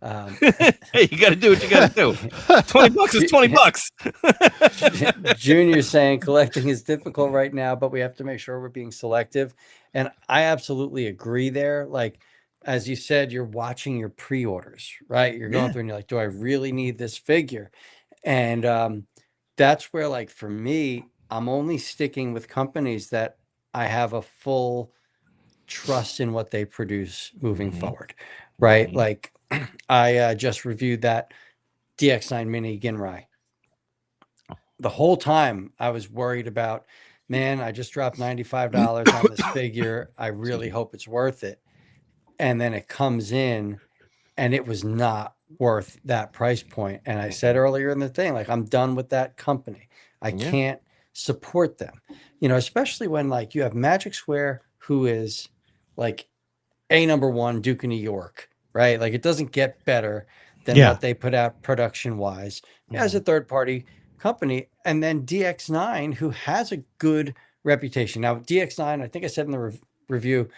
Hey, you got to do what you got to do. $20 is $20. Junior saying collecting is difficult right now, but we have to make sure we're being selective. And I absolutely agree there. Like, as you said, you're watching your pre-orders, right? You're going through and you're like, do I really need this figure? And that's where, like, for me, I'm only sticking with companies that I have a full trust in what they produce moving forward, right? Like I just reviewed that DX9 Mini Ginrai. The whole time I was worried about, man, I just dropped $95 on this figure. I really hope it's worth it. And then it comes in and it was not worth that price point. And I said earlier in the thing, like, I'm done with that company. I can't support them, especially when like you have Magic Square, who is like #1 Duke of New York, right? Like it doesn't get better than what they put out production wise as a third party company. And then DX9, who has a good reputation. Now, DX9, I think I said in the review,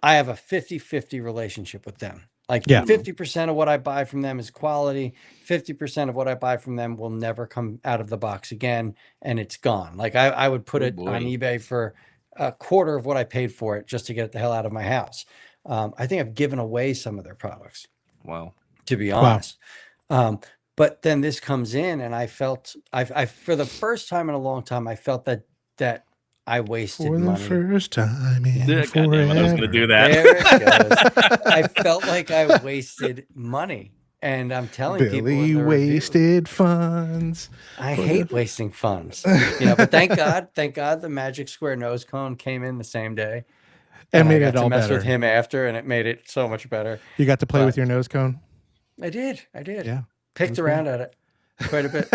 I have a 50-50 relationship with them. Like 50% of what I buy from them is quality. 50% of what I buy from them will never come out of the box again, and it's gone. Like I would put it on eBay for a quarter of what I paid for it just to get it the hell out of my house. I think I've given away some of their products. Wow. To be honest. But then this comes in, and I felt I for the first time in a long time, I felt that I wasted money. For the first time in God damn it, I was going to do that. There it goes. I felt like I wasted money. And I'm telling people in the wasted funds. I hate wasting funds. But thank God the Magic Square nose cone came in the same day. And made I it got all to mess better. with him after, and it made it so much better. You got to play with your nose cone? I did. Yeah. Picked around at it quite a bit.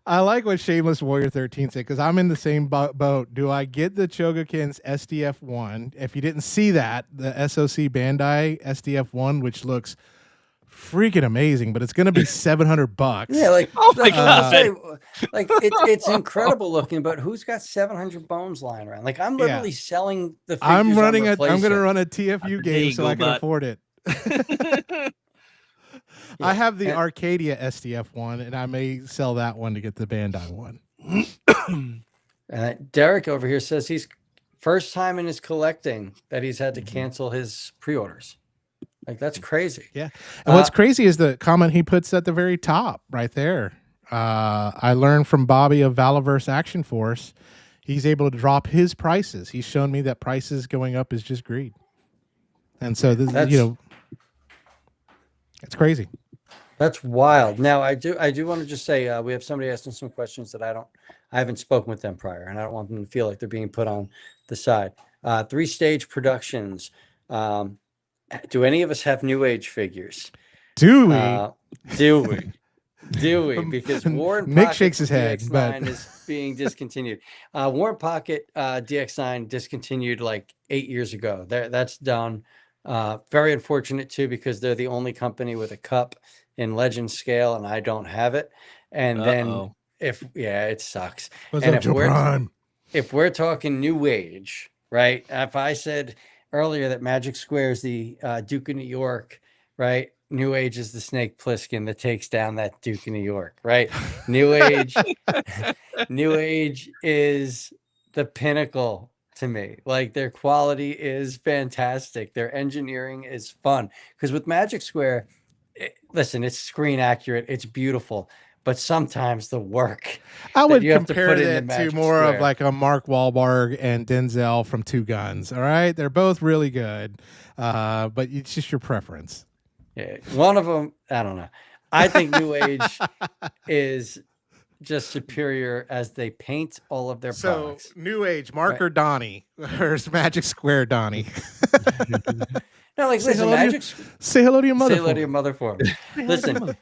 I like what Shameless Warrior 13 said, because I'm in the same boat. Do I get the Chogokin's SDF1? If you didn't see that, the SOC Bandai SDF1, which looks freaking amazing, but it's going to be $700. Yeah, like, oh my God. Say, like it's incredible looking, but who's got 700 bones lying around? Like I'm literally selling the figures. I'm going to run a TFU game so I can afford it. I have the Arcadia SDF1, and I may sell that one to get the Bandai one. And Derek over here says he's first time in his collecting that he's had to cancel his pre-orders. Like that's crazy. Yeah. And what's crazy is the comment he puts at the very top right there. I learned from Bobby of Valaverse Action Force. He's able to drop his prices. He's shown me that prices going up is just greed. And so this, it's crazy. That's wild. Now I do want to just say we have somebody asking some questions that I haven't spoken with them prior, and I don't want them to feel like they're being put on the side. 3-stage productions. Do any of us have New Age figures? Do we? Do we? Do we? Because Warren Mick shakes his head. DX9 is being discontinued. Warren Pocket DX9 discontinued like 8 years ago. That's done. Very unfortunate too, because they're the only company with a cup in legend scale, and I don't have it. And then it sucks. If we're talking New Age, right? If I said earlier that Magic Square is the Duke of New York, right? New Age is the Snake Plissken that takes down that Duke of New York, right? New Age, New Age is the pinnacle to me. Like their quality is fantastic. Their engineering is fun. Because with Magic Square, listen, it's screen accurate. It's beautiful. But sometimes the work I would compare it to more of like a Mark Wahlberg and Denzel from Two Guns. All right, they're both really good, but it's just your preference. Yeah, one of them, I don't know. I think New Age is just superior as they paint all of their products. So New Age, Marker Donnie, or Magic Square Donnie. No, like listen, say hello to your mother. Say hello to your mother for me. Listen,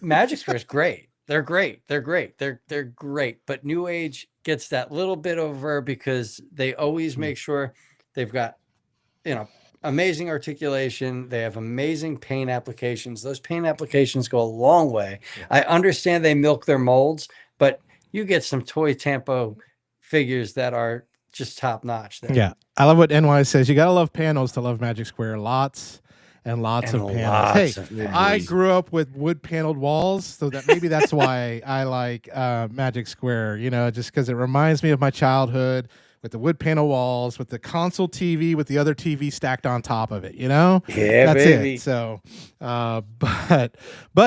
Magic Square is great. They're great. They're great. They're great. But New Age gets that little bit over because they always make sure they've got, amazing articulation. They have amazing paint applications. Those paint applications go a long way. Yeah. I understand they milk their molds, but you get some Toy Tampo figures that are just top notch there. Yeah. I love what NY says. You got to love panels to love Magic Square. Lots and lots of panels. Hey, I grew up with wood paneled walls, so that maybe that's why I like Magic Square, just because it reminds me of my childhood. with the wood panel walls, with the console TV, with the other TV stacked on top of it. Yeah, that's baby. it. So, but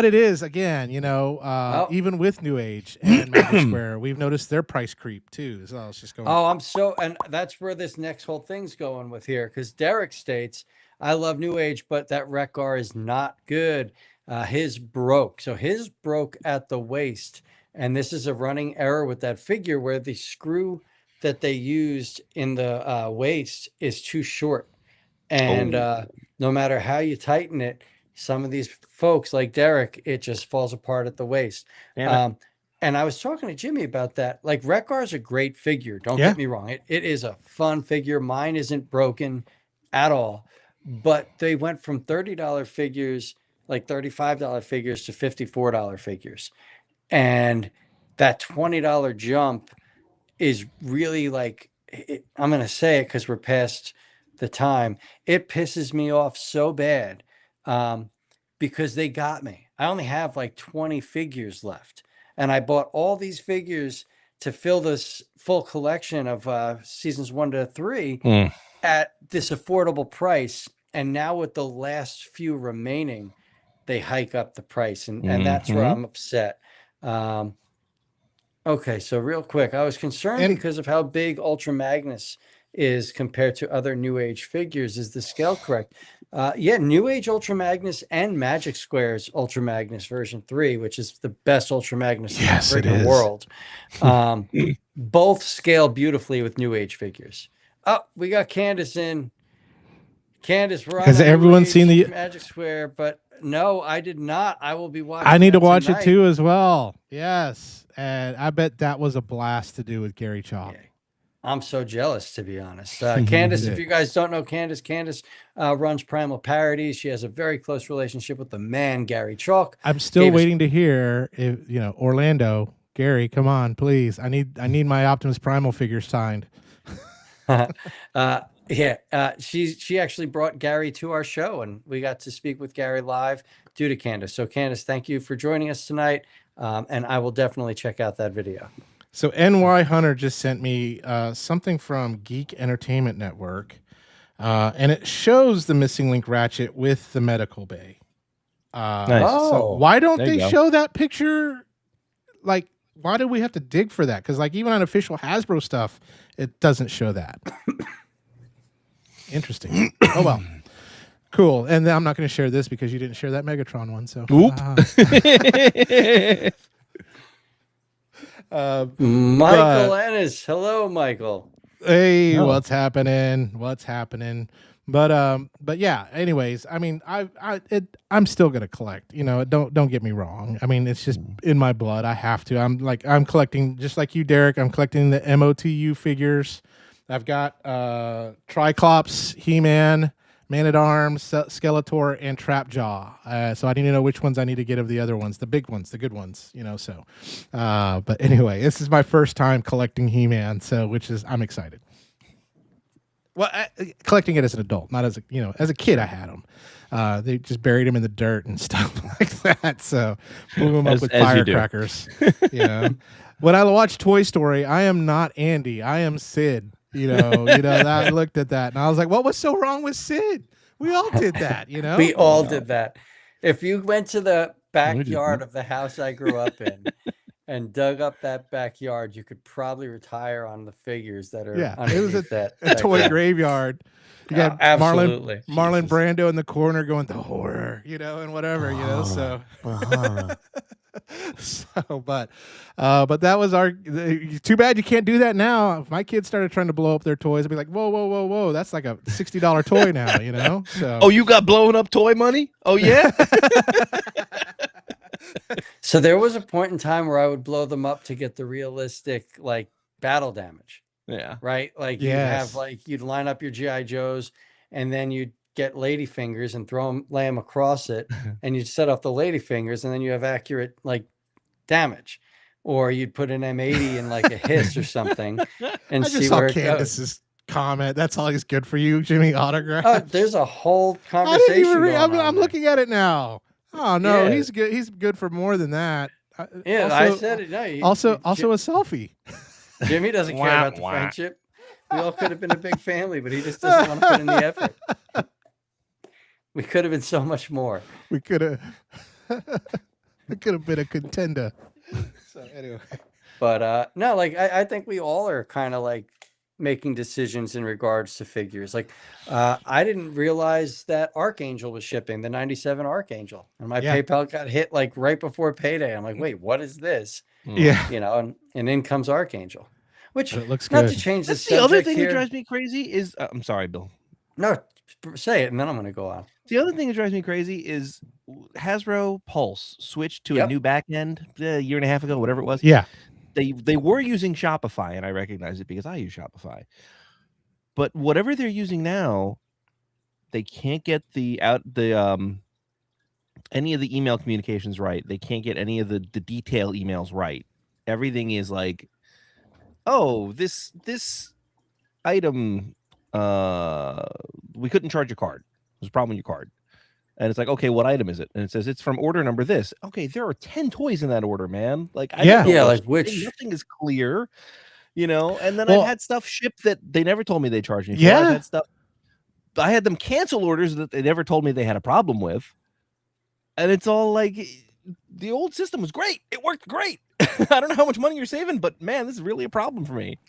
it is again, even with New Age and Magic Square, we've noticed their price creep too. So it's just going. Oh, and that's where this next whole thing's going with here, because Derek states, I love New Age, but that Rekgar is not good. His broke. So his broke at the waist. And this is a running error with that figure where the screw that they used in the waist is too short. And no matter how you tighten it, some of these folks like Derek, it just falls apart at the waist. And I was talking to Jimmy about that. Like, Rekgar is a great figure. Don't get me wrong. It is a fun figure. Mine isn't broken at all. But they went from $30 figures, like $35 figures, to $54 figures. And that $20 jump is really like, I'm going to say it because we're past the time. It pisses me off so bad because they got me. I only have like 20 figures left. And I bought all these figures to fill this full collection of seasons 1 to 3 at this affordable price. And now with the last few remaining, they hike up the price. And that's where I'm upset. Okay, so real quick, I was concerned because of how big Ultra Magnus is compared to other New Age figures. Is the scale correct? Yeah, New Age Ultra Magnus and Magic Square's Ultra Magnus version 3, which is the best Ultra Magnus in the world. Both scale beautifully with New Age figures. Oh, we got Candace in. Candace, we're on Has everyone seen the Magic Square? But no, I did not. I will be watching. I need to watch it too as well. Yes, and I bet that was a blast to do with Gary Chalk. Yeah. I'm so jealous, to be honest. Candace, if you guys don't know Candace runs Primal Parodies. She has a very close relationship with the man, Gary Chalk. I'm still waiting to hear if, Orlando, Gary, come on, please. I need my Optimus Primal figure signed. She actually brought Gary to our show, and we got to speak with Gary live due to Candace. So Candace, thank you for joining us tonight. And I will definitely check out that video. So NY Hunter just sent me something from Geek Entertainment Network, and it shows the missing link ratchet with the medical bay. Nice. So why don't they show that picture? Like, why do we have to dig for that? Because like even on official Hasbro stuff, it doesn't show that. Interesting. Oh well. Cool. And I'm not going to share this because you didn't share that Megatron one. So. Michael Ennis. Hello, Michael. Hey, what's happening? But yeah, anyways, I mean, I'm still going to collect, don't get me wrong. I mean, it's just in my blood. I have to. I'm collecting just like you, Derek. I'm collecting the MOTU figures. I've got Triclops, He-Man, Man-at-Arms, Skeletor, and Trapjaw. So I need to know which ones I need to get of the other ones, the big ones, the good ones, so. But anyway, this is my first time collecting He-Man, so I'm excited. Well, collecting it as an adult, not as as a kid I had them. They just buried him in the dirt and stuff like that. So blew him up with firecrackers. When I watch Toy Story, I am not Andy. I am Sid. I looked at that and I was like, what was so wrong with Sid? We all did that, We all did that. If you went to the backyard of the house I grew up in and dug up that backyard, you could probably retire on the figures that are underneath it was a toy graveyard. You got absolutely Marlon Brando in the corner going the horror, and whatever, so. But that was too bad you can't do that now. If my kids started trying to blow up their toys, I'd be like, whoa, that's like a $60 toy now, so. Oh, you got blown up toy money? Oh yeah. So there was a point in time where I would blow them up to get the realistic like battle damage. Yeah. Right. Like you'd line up your GI Joes, and then you'd get lady fingers and lay them across it, and you'd set off the lady fingers, and then you have accurate like damage. Or you'd put an M80 in like a hiss or something, and see where it goes. Comment. That's all he's good for you, Jimmy Autograph. Oh, there's a whole conversation. I'm looking at it now. Oh no, he's good. He's good for more than that. I said it. No, also a selfie. Jimmy doesn't care about the friendship. We all could have been a big family, but he just doesn't want to put in the effort. We could have been so much more. We could have. It could have been a contender. So anyway, but no, like I think we all are kind of like making decisions in regards to figures. Like I didn't realize that Archangel was shipping the 97 Archangel, and my PayPal got hit like right before payday. I'm like, wait, what is this? Yeah, you know, and in comes Archangel, which but it looks not good. to change the That's subject the other thing here. that drives me crazy is I'm sorry, Bill. No, say it, and then I'm going to go on. The other thing that drives me crazy is Hasbro Pulse switched to a new back end a year and a half ago, whatever it was. Yeah. They were using Shopify, and I recognize it because I use Shopify. But whatever they're using now, they can't get any of the email communications right. They can't get any of the detail emails right. Everything is like, oh, this item, we couldn't charge your card. There's a problem with your card. And it's like, okay, what item is it? And it says it's from order number this. Okay, there are 10 toys in that order, man. Like, I don't know like which nothing is clear, you know. And then I've had stuff shipped that they never told me they charged me for. Yeah. I've had stuff. I had them cancel orders that they never told me they had a problem with. And it's all like, the old system was great. It worked great. I don't know how much money you're saving, but man, this is really a problem for me.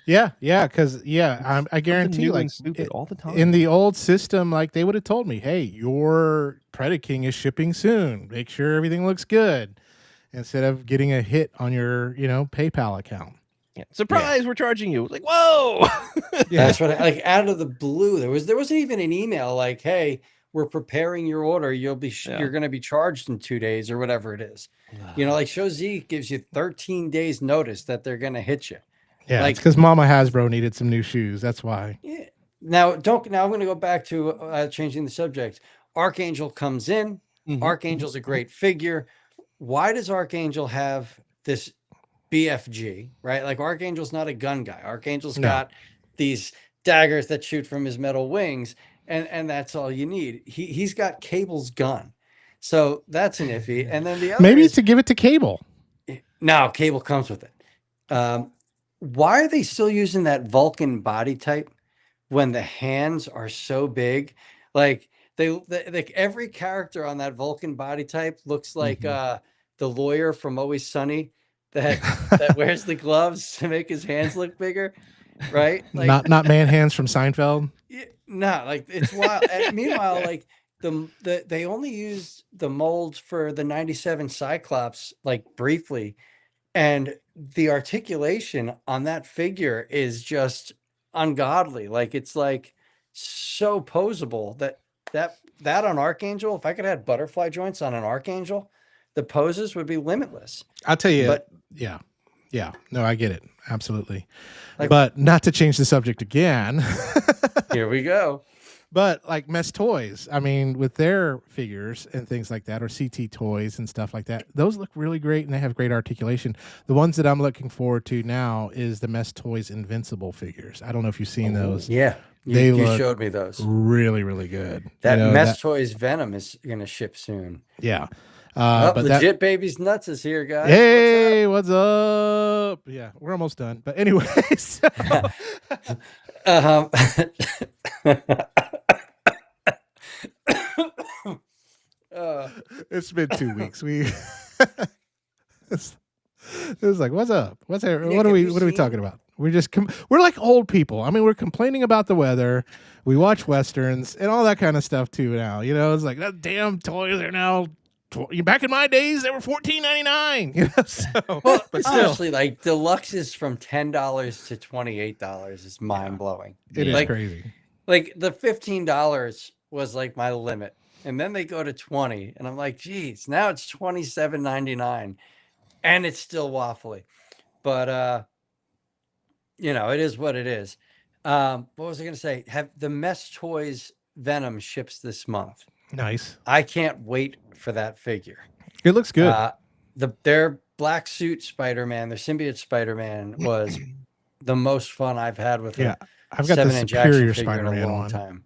Yeah, because I guarantee you, like stupid all the time. In the old system, like they would have told me, "Hey, your Predaking is shipping soon. Make sure everything looks good," instead of getting a hit on your, PayPal account. Yeah. Surprise, we're charging you. Like, whoa. That's what like out of the blue. There wasn't even an email like, "Hey, we're preparing your order. You're going to be charged in 2 days or whatever it is." Like Show Z gives you 13 days notice that they're going to hit you. Yeah, it's because Mama Hasbro needed some new shoes. That's why. Yeah. Now I'm going to go back to changing the subject. Archangel comes in. Archangel's a great figure. Why does Archangel have this BFG, right? Like Archangel's not a gun guy. Archangel's got these daggers that shoot from his metal wings, and that's all you need. He's got Cable's gun. So that's an iffy. And then the other maybe to give it to Cable. No, Cable comes with it. Why are they still using that Vulcan body type when the hands are so big? Like like every character on that Vulcan body type looks like the lawyer from Always Sunny that wears the gloves to make his hands look bigger, right? Like not man hands from Seinfeld. No, like it's wild. And meanwhile, like they only used the mold for the 97 Cyclops like briefly. And the articulation on that figure is just ungodly. Like it's like so posable that on Archangel, if I could have butterfly joints on an Archangel, the poses would be limitless. I'll tell you, but yeah. No, I get it. Absolutely. But not to change the subject again. Here we go. But like Mess Toys, I mean, with their figures and things like that, or CT toys and stuff like that, those look really great and they have great articulation. The ones that I'm looking forward to now is the Mess Toys Invincible figures. I don't know if you've seen those. Yeah. You showed me those. Really, really good. That Mess Toys Venom is going to ship soon. Yeah. But Legit Baby's Nuts is here, guys. Hey, what's up? Yeah, we're almost done. But anyways. It's been 2 weeks. It was like, what's up? What are we talking about? We're like old people. I mean, we're complaining about the weather. We watch westerns and all that kind of stuff too now. It's like that damn toys are now. Back in my days, they were $14.99. So, but honestly, like deluxe is from $10 to $28 is mind blowing. It is crazy. Like the $15 was like my limit, and then they go to 20, and I'm like, geez, now it's $27.99, and it's still waffly. But it is what it is. What was I going to say? Have the Mess Toys Venom ships this month? Nice. I can't wait for that figure. It looks good. Their black suit Spider-Man, their symbiote Spider-Man was the most fun I've had with I've got the 7-inch Superior action figure in a Spider-Man long one. time.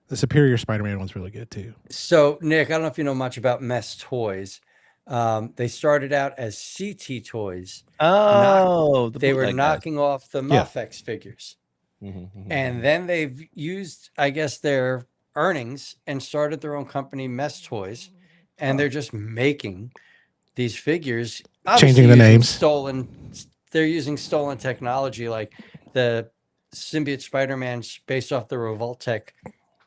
The Superior Spider-Man one's really good too. So, Nick, I don't know if you know much about Mess Toys, They started out as CT toys. Oh, They were bootleg guys. knocking off the Mafex figures. Mm-hmm. And then they've used, I guess, their earnings and started their own company, Mess Toys. And they're just making these figures, Changing the names. They're using stolen technology, like the symbiote Spider-Man's based off the Revoltech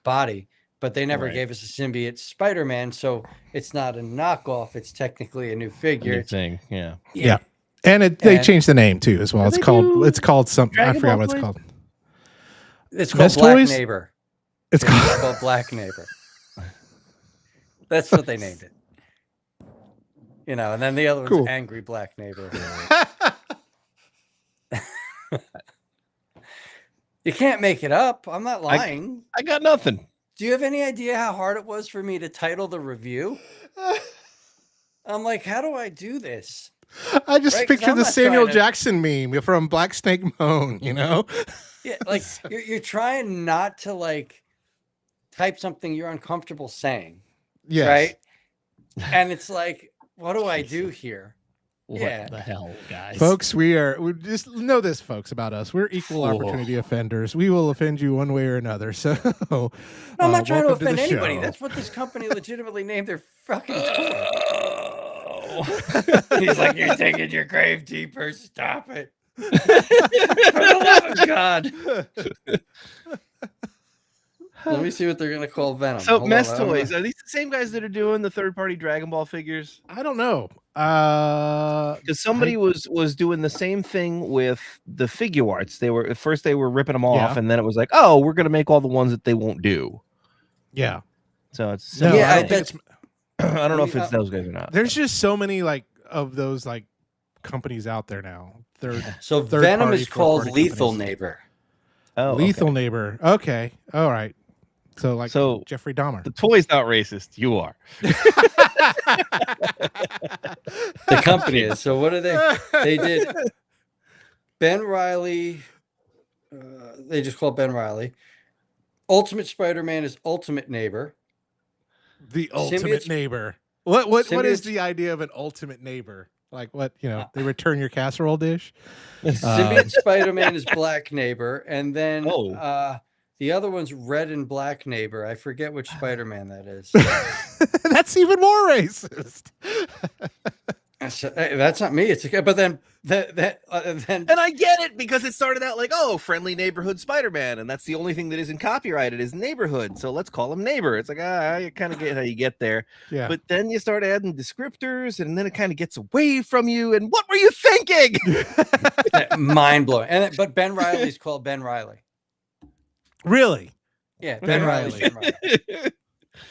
body, but they never gave us a symbiote Spider-Man, so it's not a knockoff. It's technically a new figure. A new thing, yeah. And they changed the name too as well. It's called something. I forgot what it's called. It's called Black Neighbor. It's called Black Neighbor. That's what they named it. And then the other one's Angry Black Neighbor. You can't make it up. I'm not lying. I got nothing. Do you have any idea how hard it was for me to title the review? I'm like, how do I do this? I just picture the Samuel Jackson meme from Black Snake Moan, Yeah, like you're trying not to like type something you're uncomfortable saying. Yes. Right? And it's like, what do I do here? What the hell, guys? Folks, we just know this, folks, about us. We're equal opportunity offenders. We will offend you one way or another. So no, I'm not trying to offend anybody. That's what this company legitimately named their fucking toy. He's like, you're digging your grave deeper. Stop it. For the love of God. Let me see what they're gonna call Venom. So Mess Toys, are these the same guys that are doing the third-party Dragon Ball figures? I don't know. Because somebody was doing the same thing with the figure arts. They were ripping them off, and then it was like, oh, we're gonna make all the ones that they won't do. Yeah. So it's I don't know if it's those guys or not. There's just so many of those companies out there now. So Venom is called Lethal Neighbor. Oh, Lethal Neighbor. Okay. All right. So Jeffrey Dahmer. The toy's not racist. You are. The company is. So what are they? They did Ben Reilly. They just call Ben Reilly. Ultimate Spider-Man is Ultimate Neighbor. The ultimate neighbor. What is the idea of an ultimate neighbor? Like what, they return your casserole dish? Symbiote Spider-Man is Black Neighbor, and then the other one's Red and Black Neighbor. I forget which Spider-Man that is. That's even more racist. That's not me. It's okay. But then and I get it because it started out like, oh, friendly neighborhood Spider-Man, and that's the only thing that isn't copyrighted is neighborhood. So let's call him Neighbor. It's like I kind of get how you get there. Yeah. But then you start adding descriptors, and then it kind of gets away from you. And what were you thinking? Mind blowing. But Ben Reilly's called Ben Reilly. Really? Yeah, Ben Reilly. Ben Reilly.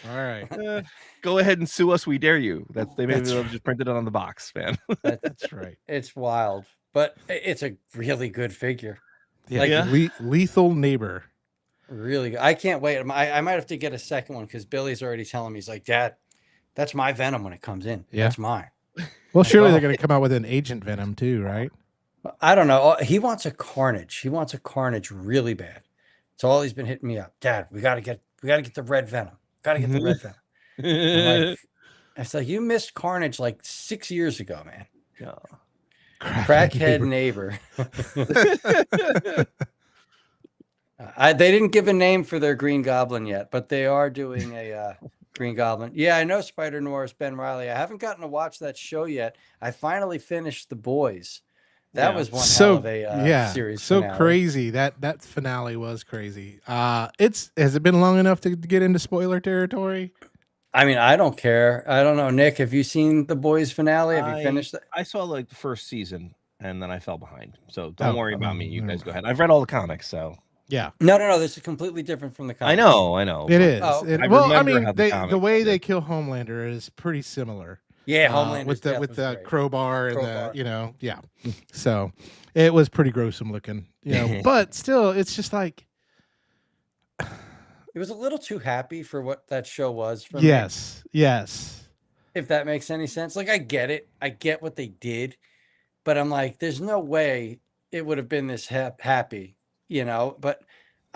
All right. Go ahead and sue us. We dare you. They just printed it on the box, man. That's right. It's wild, but it's a really good figure. Yeah. Lethal Neighbor. Really good. I can't wait. I might have to get a second one because Billy's already telling me, he's like, Dad, that's my Venom when it comes in. Yeah. That's mine. Well, surely they're going to come out with an Agent Venom too, right? I don't know. He wants a Carnage. He wants a Carnage really bad. It's all he's been hitting me up. Dad, we gotta get the red Venom. Gotta get the red Venom. It's like you missed Carnage like 6 years ago, man. Yeah. Crackhead neighbor. They didn't give a name for their Green Goblin yet, but they are doing a Green Goblin. Yeah, I know Spider Noir's Ben Reilly. I haven't gotten to watch that show yet. I finally finished The Boys. That was one hell of a series. So finale. crazy. That finale was crazy. Has it been long enough to get into spoiler territory? I mean, I don't care. I don't know. Nick, have you seen The Boys finale? Have you finished that? I saw the first season and then I fell behind. So don't worry about me. You guys go ahead. I've read all the comics, so yeah. No. This is completely different from the comics. I know. It is. Oh, the way they kill Homelander is pretty similar. Yeah, Homelander with the crowbar and the So it was pretty gruesome looking, but still, it's just like it was a little too happy for what that show was. For me. Yes. If that makes any sense, like I get it, I get what they did, but I'm like, there's no way it would have been this happy, But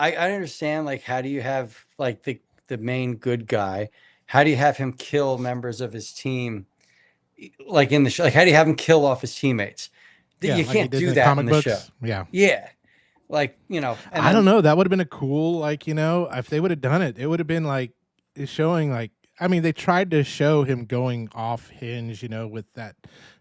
I understand, like, how do you have like the main good guy? How do you have him kill members of his team? like in the show. Like, how do you have him kill off his teammates? Yeah, You like he can't did do in the that comic in the show. books. Yeah. Yeah, like and I don't know. That would have been a cool, like, if they would have done it, it would have been like showing, like, I mean, they tried to show him going off hinge, with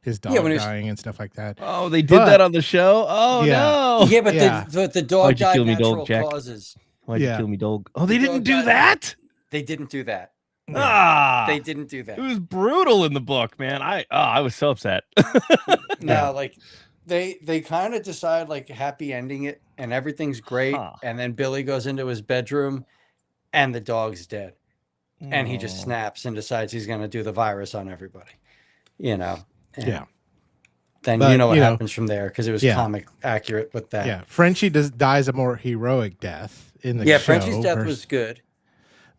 his Yeah, when dog he was- dying and stuff like that. Oh, they did that on the show. Oh Yeah. no. Yeah, but Yeah. the dog Why'd you died kill me, natural dog, Jack? causes. Why'd Yeah. you kill me, dog? Oh, they The didn't dog do died- that. They didn't do that. Ah, They didn't do that. It was brutal in the book, man. I was so upset. No, like they kind of decide like happy ending it and everything's great, Huh. and then Billy goes into his bedroom and the dog's dead. And he just Oh. snaps and decides he's going to do the virus on everybody, and Yeah. then But, what happens from there, because it was comic accurate with that. Yeah. Frenchie dies a more heroic death in the show. Frenchie's death was good.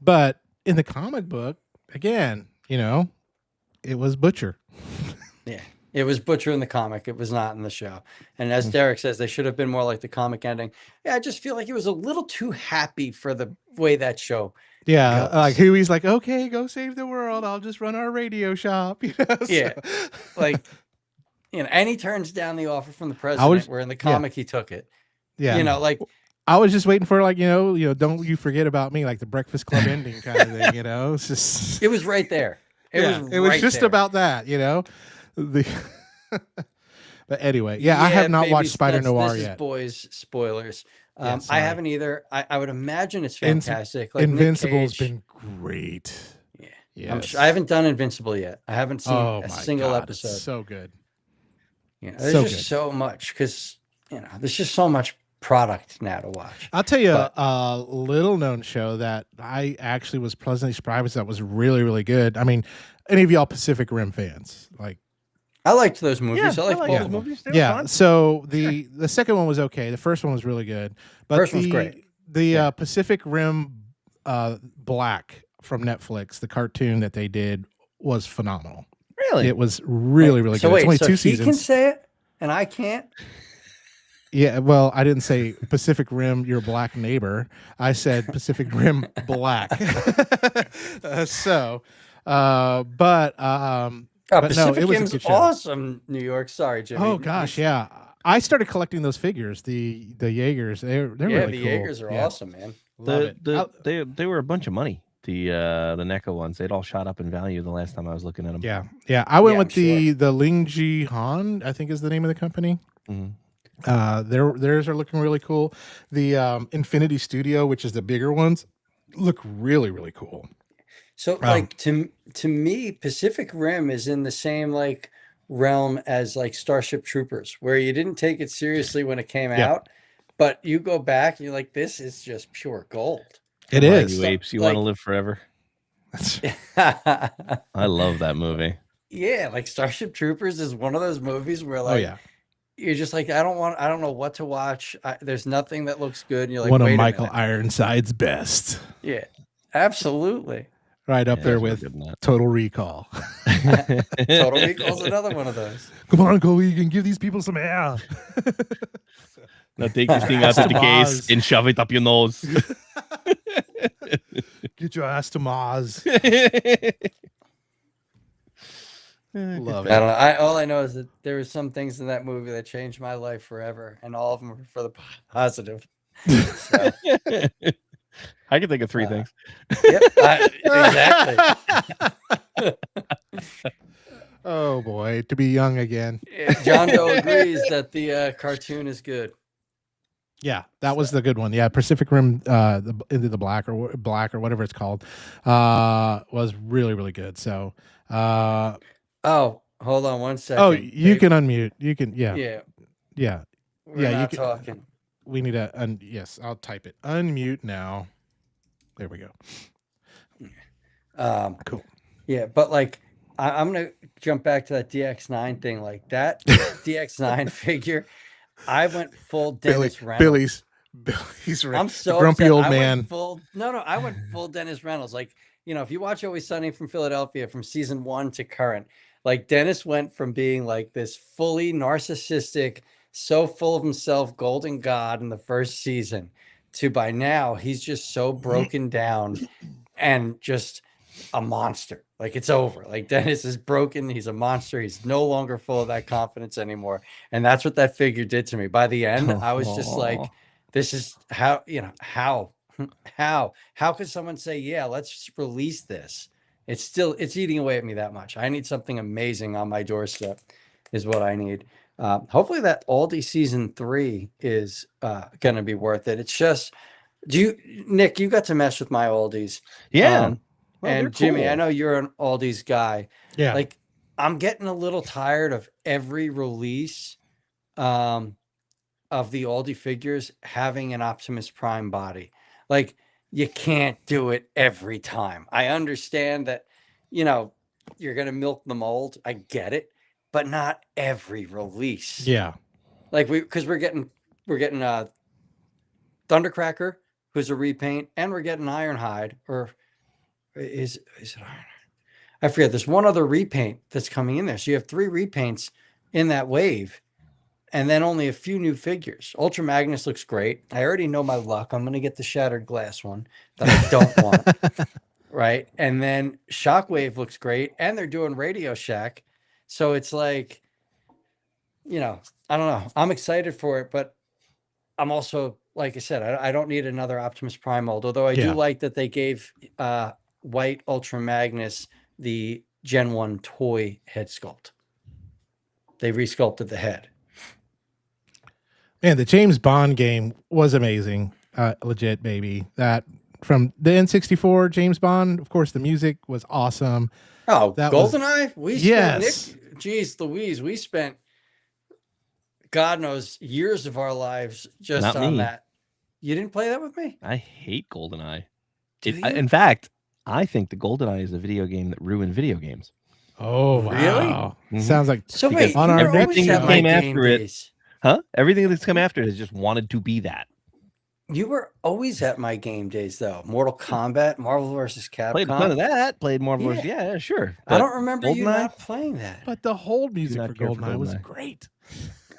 But in the comic book, again, it was Butcher. Yeah, it was Butcher in the comic. It was not in the show. And as Derek says, they should have been more like the comic ending. Yeah, I just feel like it was a little too happy for the way that show. Yeah, goes. like Huey's like, okay, go save the world. I'll just run our radio shop. Yeah, like and he turns down the offer from the president. Where in the comic he took it. Yeah, like I was just waiting for, like, don't you forget about me, like the Breakfast Club ending kind of thing. It's just it was right there. it was just about that. The but anyway, I have not watched Spider Noir this yet. Is boys spoilers. Yeah, I haven't either. I would imagine it's fantastic. Like Invincible's Nick Cage. been great. Yeah, yes. I haven't done Invincible yet. I haven't seen a single episode. It's so good. There's just so much, because there's just so much product now to watch. I'll tell you a little known show that I actually was pleasantly surprised that was really, really good. I mean, any of y'all Pacific Rim fans, like, I liked those movies. Yeah, I liked I like both those of them. movies. They were yeah. fun. So the second one was okay. The first one was really good. But First one's great. The Pacific Rim Black from Netflix, the cartoon that they did, was phenomenal. Really? It was really, really So good. wait, It's only so 2 he seasons. can say it and I can't? Yeah, well, I didn't say Pacific Rim, your black neighbor. I said Pacific Rim Black. But no, Pacific it was a Rim's good show. awesome, New York. Sorry, Jimmy. Oh gosh, yeah. I started collecting those figures, the Jaegers. They're really the cool. Jaegers are Yeah. awesome, man. Love it. They were a bunch of money. The NECA ones, they'd all shot up in value the last time I was looking at them. Yeah. I went Yeah, with the Ling Ji Han, I think is the name of the company. Mhm. Theirs are looking really cool. The Infinity Studio, which is the bigger ones, look really, really cool. So like to me, Pacific Rim is in the same like realm as like Starship Troopers, where you didn't take it seriously when it came out, but you go back and you're like, this is just pure gold. It Come on, is. you apes. You Like- want to live forever? I love that movie. Yeah, like Starship Troopers is one of those movies where like you're just like, I don't know what to watch. There's nothing that looks good. And you're like, one of wait a Michael minute. Ironside's best. Yeah, absolutely. Right up Yeah, there it's really with good in that. Total Recall. Total Recall's another one of those. Come on, go, you can give these people some air. Now take this thing out of the case Mars. and shove it up your nose. Get your ass to Mars. Love I it. don't know. All I know is that there were some things in that movie that changed my life forever, and all of them were for the positive. So, I can think of three things. yep, exactly. Oh boy, to be young again. John Doe agrees that the cartoon is good. Yeah, that was the good one. Yeah, Pacific Rim, Into the Black or whatever it's called, was really, really good. So, Oh, hold on one second. oh, you can unmute. You can, Yeah, yeah. we're Yeah, you not can- talking. We need a yes. I'll type it. Unmute now. There we go. Cool. Yeah, but like I'm gonna jump back to that DX9 thing. Like that DX9 figure, I went full Dennis Reynolds. Billy's I'm so grumpy upset. old I went man. I went full Dennis Reynolds. Like, if you watch Always Sunny from Philadelphia from season 1 to current, like Dennis went from being like this fully narcissistic, so full of himself, golden god in the first season, to by now he's just so broken down and just a monster. Like it's over. Like Dennis is broken. He's a monster. He's no longer full of that confidence anymore. And that's what that figure did to me. By the end, I was just like, this is how, how could someone say, yeah, let's release this? It's eating away at me that much. I need something amazing on my doorstep is what I need. Hopefully that Aldi season 3 is going to be worth it. It's just, Nick, you got to mess with my Aldi's. Yeah. Well, and Jimmy, cool. I know you're an Aldi's guy. Yeah. Like I'm getting a little tired of every release of the Aldi figures having an Optimus Prime body. Like you can't do it every time. I understand that, you're going to milk the mold. I get it, but not every release. Yeah. Like because we're getting Thundercracker, who's a repaint, and we're getting Ironhide, or is it Iron? I forget. There's one other repaint that's coming in there. So you have 3 repaints in that wave, and then only a few new figures. Ultra Magnus looks great. I already know my luck. I'm going to get the Shattered Glass one that I don't want. Right. And then Shockwave looks great. And they're doing Radio Shack. So it's like, I don't know. I'm excited for it, but I'm also, like I said, I don't need another Optimus Prime mold, although I do like that they gave White Ultra Magnus the Gen 1 toy head sculpt. They resculpted the head. Man, the James Bond game was amazing. Legit, baby. That from the N64 James Bond, of course, the music was awesome. Oh, that GoldenEye? Yes. Geez, Louise, we spent God knows years of our lives just Not on me. that. You didn't play that with me? I hate GoldenEye. In fact, I think the GoldenEye is a video game that ruined video games. Oh, wow. Really? Mm-hmm. Sounds like so. Wait, on our everything that came after days. Huh? Everything that's come after it has just wanted to be that. You were always at my game days, though. Mortal Kombat, Marvel vs. Capcom. Played a ton of that. Played Marvel vs. Yeah, sure. But I don't remember you not playing that. But the whole music for GoldenEye was great.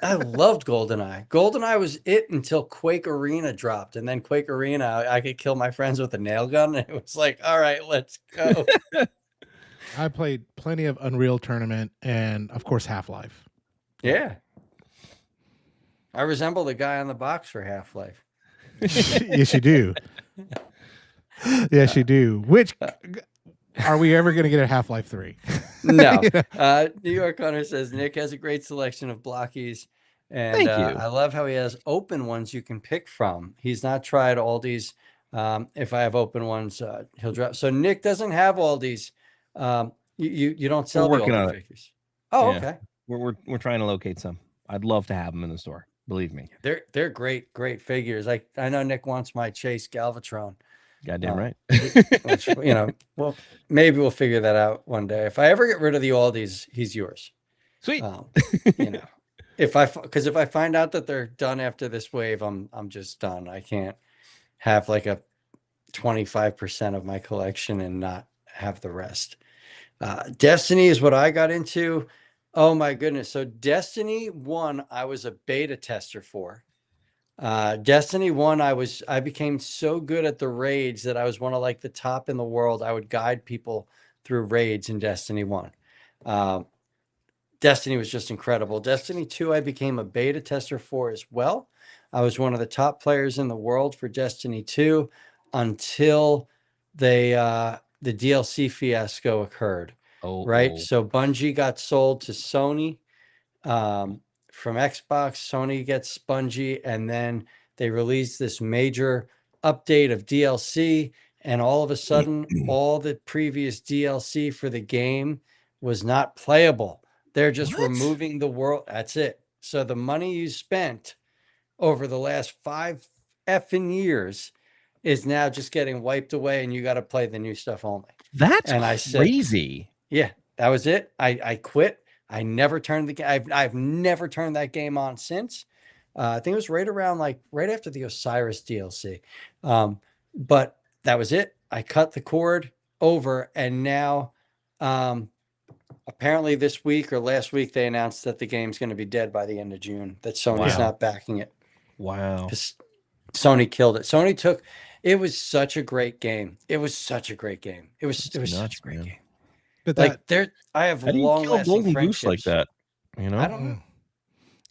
I loved GoldenEye. GoldenEye was it until Quake Arena dropped. And then Quake Arena, I could kill my friends with a nail gun. And it was like, all right, let's go. I played plenty of Unreal Tournament and, of course, Half-Life. Yeah. I resemble the guy on the box for Half-Life. Yes, you do. Yes, you do. Which are we ever going to get a Half-Life 3? No. New York Hunter says Nick has a great selection of blockies, and Thank you. I love how he has open ones you can pick from. He's not tried Aldi's. If I have open ones, he'll drop. So Nick doesn't have Aldi's. You don't sell the Aldi figures. Oh, yeah. Okay. We're trying to locate some. I'd love to have them in the store. Believe me, they're great figures. I know Nick wants my Chase Galvatron. Goddamn right. Which, well, maybe we'll figure that out one day. If I ever get rid of the Aldis, he's yours. Sweet. If I find out that they're done after this wave, I'm just done. I can't have like a 25% of my collection and not have the rest. Destiny is what I got into. Oh my goodness. So Destiny 1, I was a beta tester for. Destiny 1, I became so good at the raids that I was one of like the top in the world. I would guide people through raids in Destiny 1. Destiny was just incredible. Destiny 2, I became a beta tester for as well. I was one of the top players in the world for Destiny 2 until the DLC fiasco occurred. Right. So Bungie got sold to Sony from Xbox. Sony gets Bungie, and then they released this major update of DLC. And all of a sudden, all the previous DLC for the game was not playable. They're just removing the world. That's it. So the money you spent over the last 5 effing years is now just getting wiped away, and you got to play the new stuff only. That's crazy. Yeah, that was it. I quit. I never turned the game. I've never turned that game on since. I think it was right after the Osiris DLC. But that was it. I cut the cord over, and now apparently this week or last week they announced that the game's going to be dead by the end of June. That Sony's not backing it. Wow. Sony killed it. Sony took It was such a great game. It was such a great game. It was such nuts, a great man. game. But Like I have How do you long kill a lasting golden goose like friendships. that? You know? I don't know.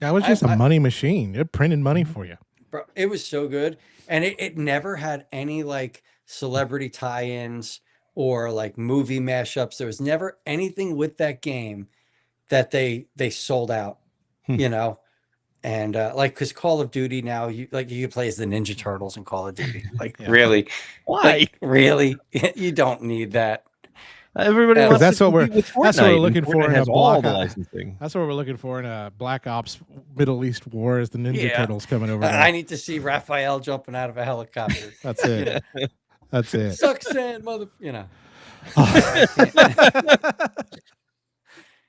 that was just a money machine. It printed money for you. Bro, it was so good. And it never had any like celebrity tie-ins or like movie mashups. There was never anything with that game that they sold out, you know? And like, because Call of Duty now, you play as the Ninja Turtles in Call of Duty. Like, really? Why? Like, really? You don't need that. Everybody Because wants that's to what we're compete with that's what we're Fortnite, looking and for Fortnite in a has all block. the licensing. That's what we're looking for in a Black Ops Middle East war. Is the Ninja Yeah. Turtles coming over? I need to see Raphael jumping out of a helicopter. That's it. You know, That's it. suck sand, mother. You know.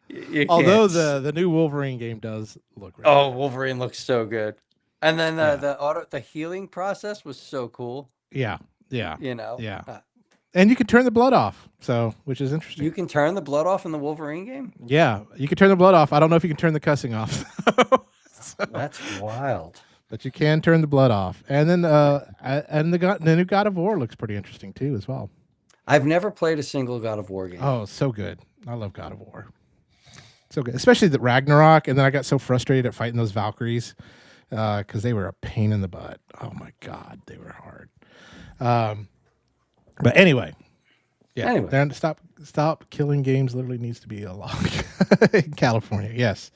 You Although can't. the new Wolverine game does look really Oh, good. Wolverine looks so good. And then the healing process was so cool. Yeah, yeah, You know. yeah. And you can turn the blood off, so which is interesting. You can turn the blood off in the Wolverine game? Yeah, you can turn the blood off. I don't know if you can turn the cussing off. That's wild. But you can turn the blood off. And then and the new God of War looks pretty interesting too as well. I've never played a single God of War game. Oh, so good. I love God of War. So good. Especially the Ragnarok. And then I got so frustrated at fighting those Valkyries because they were a pain in the butt. Oh my God, they were hard. But anyway. Yeah. Anyway. Then stop killing games literally needs to be a law in California. Yes.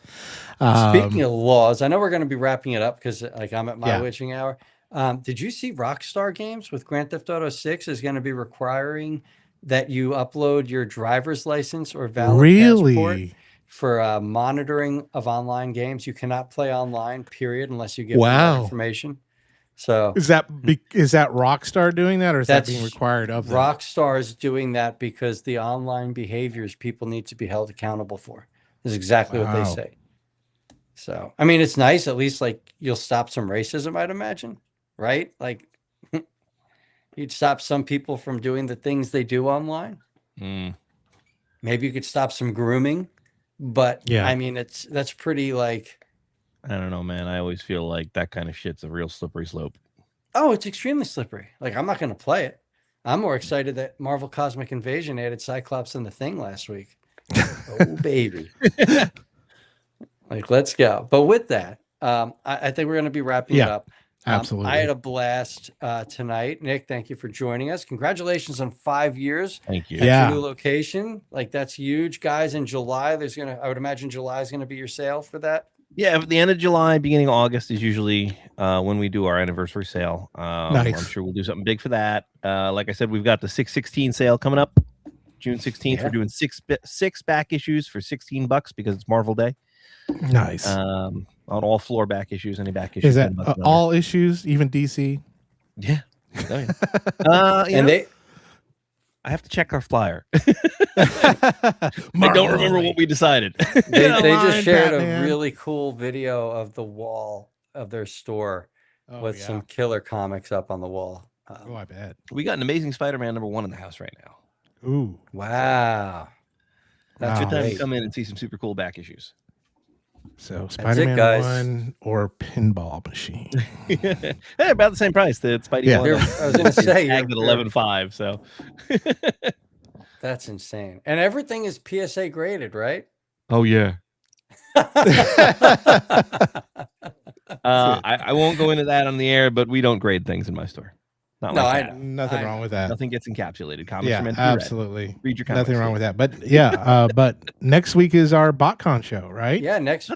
Speaking of laws, I know we're going to be wrapping it up because like I'm at my Yeah. witching hour. Did you see Rockstar Games with Grand Theft Auto 6 is going to be requiring that you upload your driver's license or valid passport for monitoring of online games? You cannot play online, period, unless you give them that information. So is that Rockstar doing that, or is that being required of them? Rockstar is doing that because the online behaviors people need to be held accountable for. Is exactly what they say. So, I mean, it's nice. At least like you'll stop some racism, I'd imagine, right? Like you'd stop some people from doing the things they do online. Maybe you could stop some grooming, but yeah, I mean, that's pretty like, I don't know, man. I always feel like that kind of shit's a real slippery slope. Oh, it's extremely slippery. Like I'm not going to play it. I'm more excited that Marvel Cosmic Invasion added Cyclops in the thing last week. Oh, baby. Like, let's go. But with that, I think we're going to be wrapping it up. Absolutely. I had a blast tonight. Nick, thank you for joining us. Congratulations on 5 years. Thank you. At your new location. Like, that's huge, guys. In July, I would imagine July is going to be your sale for that. Yeah, at the end of July, beginning of August is usually when we do our anniversary sale. Nice. I'm sure we'll do something big for that. Like I said, we've got the 6/16 sale coming up, June 16th. We're doing six back issues for $16 because it's Marvel Day. Nice. On all floor back issues, any back issues. Is that all issues, even DC? Yeah. Oh, yeah. I have to check our flyer. I don't remember what we decided. They just shared a really cool video of the wall of their store with some killer comics up on the wall. I bet. We got an Amazing Spider-Man #1 in the house right now. Ooh. Wow. That's good time to come in and see some super cool back issues. So Spider-Man 1 or Pinball Machine. Hey, about the same price. The Spidey 1. I was going to say tagged at 11.5. So that's insane. And everything is PSA graded, right? Oh yeah. I won't go into that on the air, but we don't grade things in my store. Nothing wrong with that. Nothing gets encapsulated. Comics are meant to be absolutely. Read your comics. Nothing wrong with that. But yeah, but next week is our BotCon show, right? Yeah, next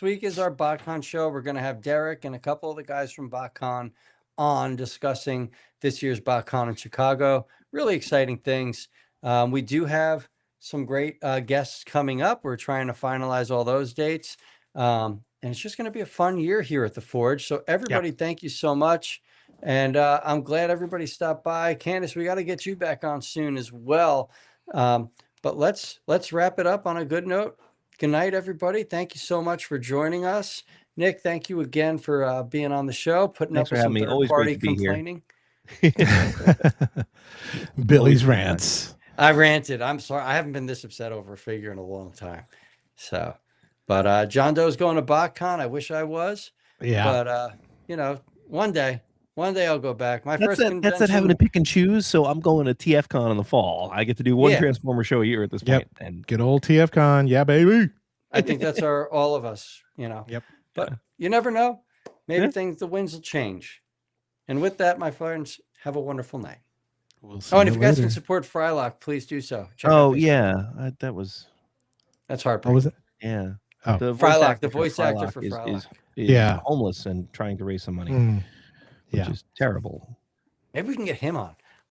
week is our BotCon show. We're going to have Derek and a couple of the guys from BotCon on discussing this year's BotCon in Chicago. Really exciting things. We do have some great guests coming up. We're trying to finalize all those dates. And it's just going to be a fun year here at the Forge. So everybody, thank you so much. And I'm glad everybody stopped by. Candace, we got to get you back on soon as well. But let's wrap it up on a good note. Good night, everybody. Thank you so much for joining us. Nick, thank you again for being on the show, putting up with some third-party complaining. Billy's rants. I ranted. I'm sorry. I haven't been this upset over a figure in a long time. So, but John Doe's going to BotCon. I wish I was. Yeah. But, one day One day I'll go back. My That's first that. convention. That's that having to pick and choose. So I'm going to TFCon in the fall. I get to do one Yeah. Transformer show a year at this Yep. point. And Good old TFCon. Yeah, baby. I think that's all of us, Yep. But you never know. Maybe Yeah. the winds will change. And with that, my friends, have a wonderful night. We'll see And you if you guys can later. support Frylock, please do so. Check out oh Facebook. yeah, that was That's heartbreaking. What was it? yeah. Oh. The Frylock, the for voice actor Frylock for is Frylock. Yeah. homeless and trying to raise some money, Mm. which Yeah. is terrible. Maybe we can get him on.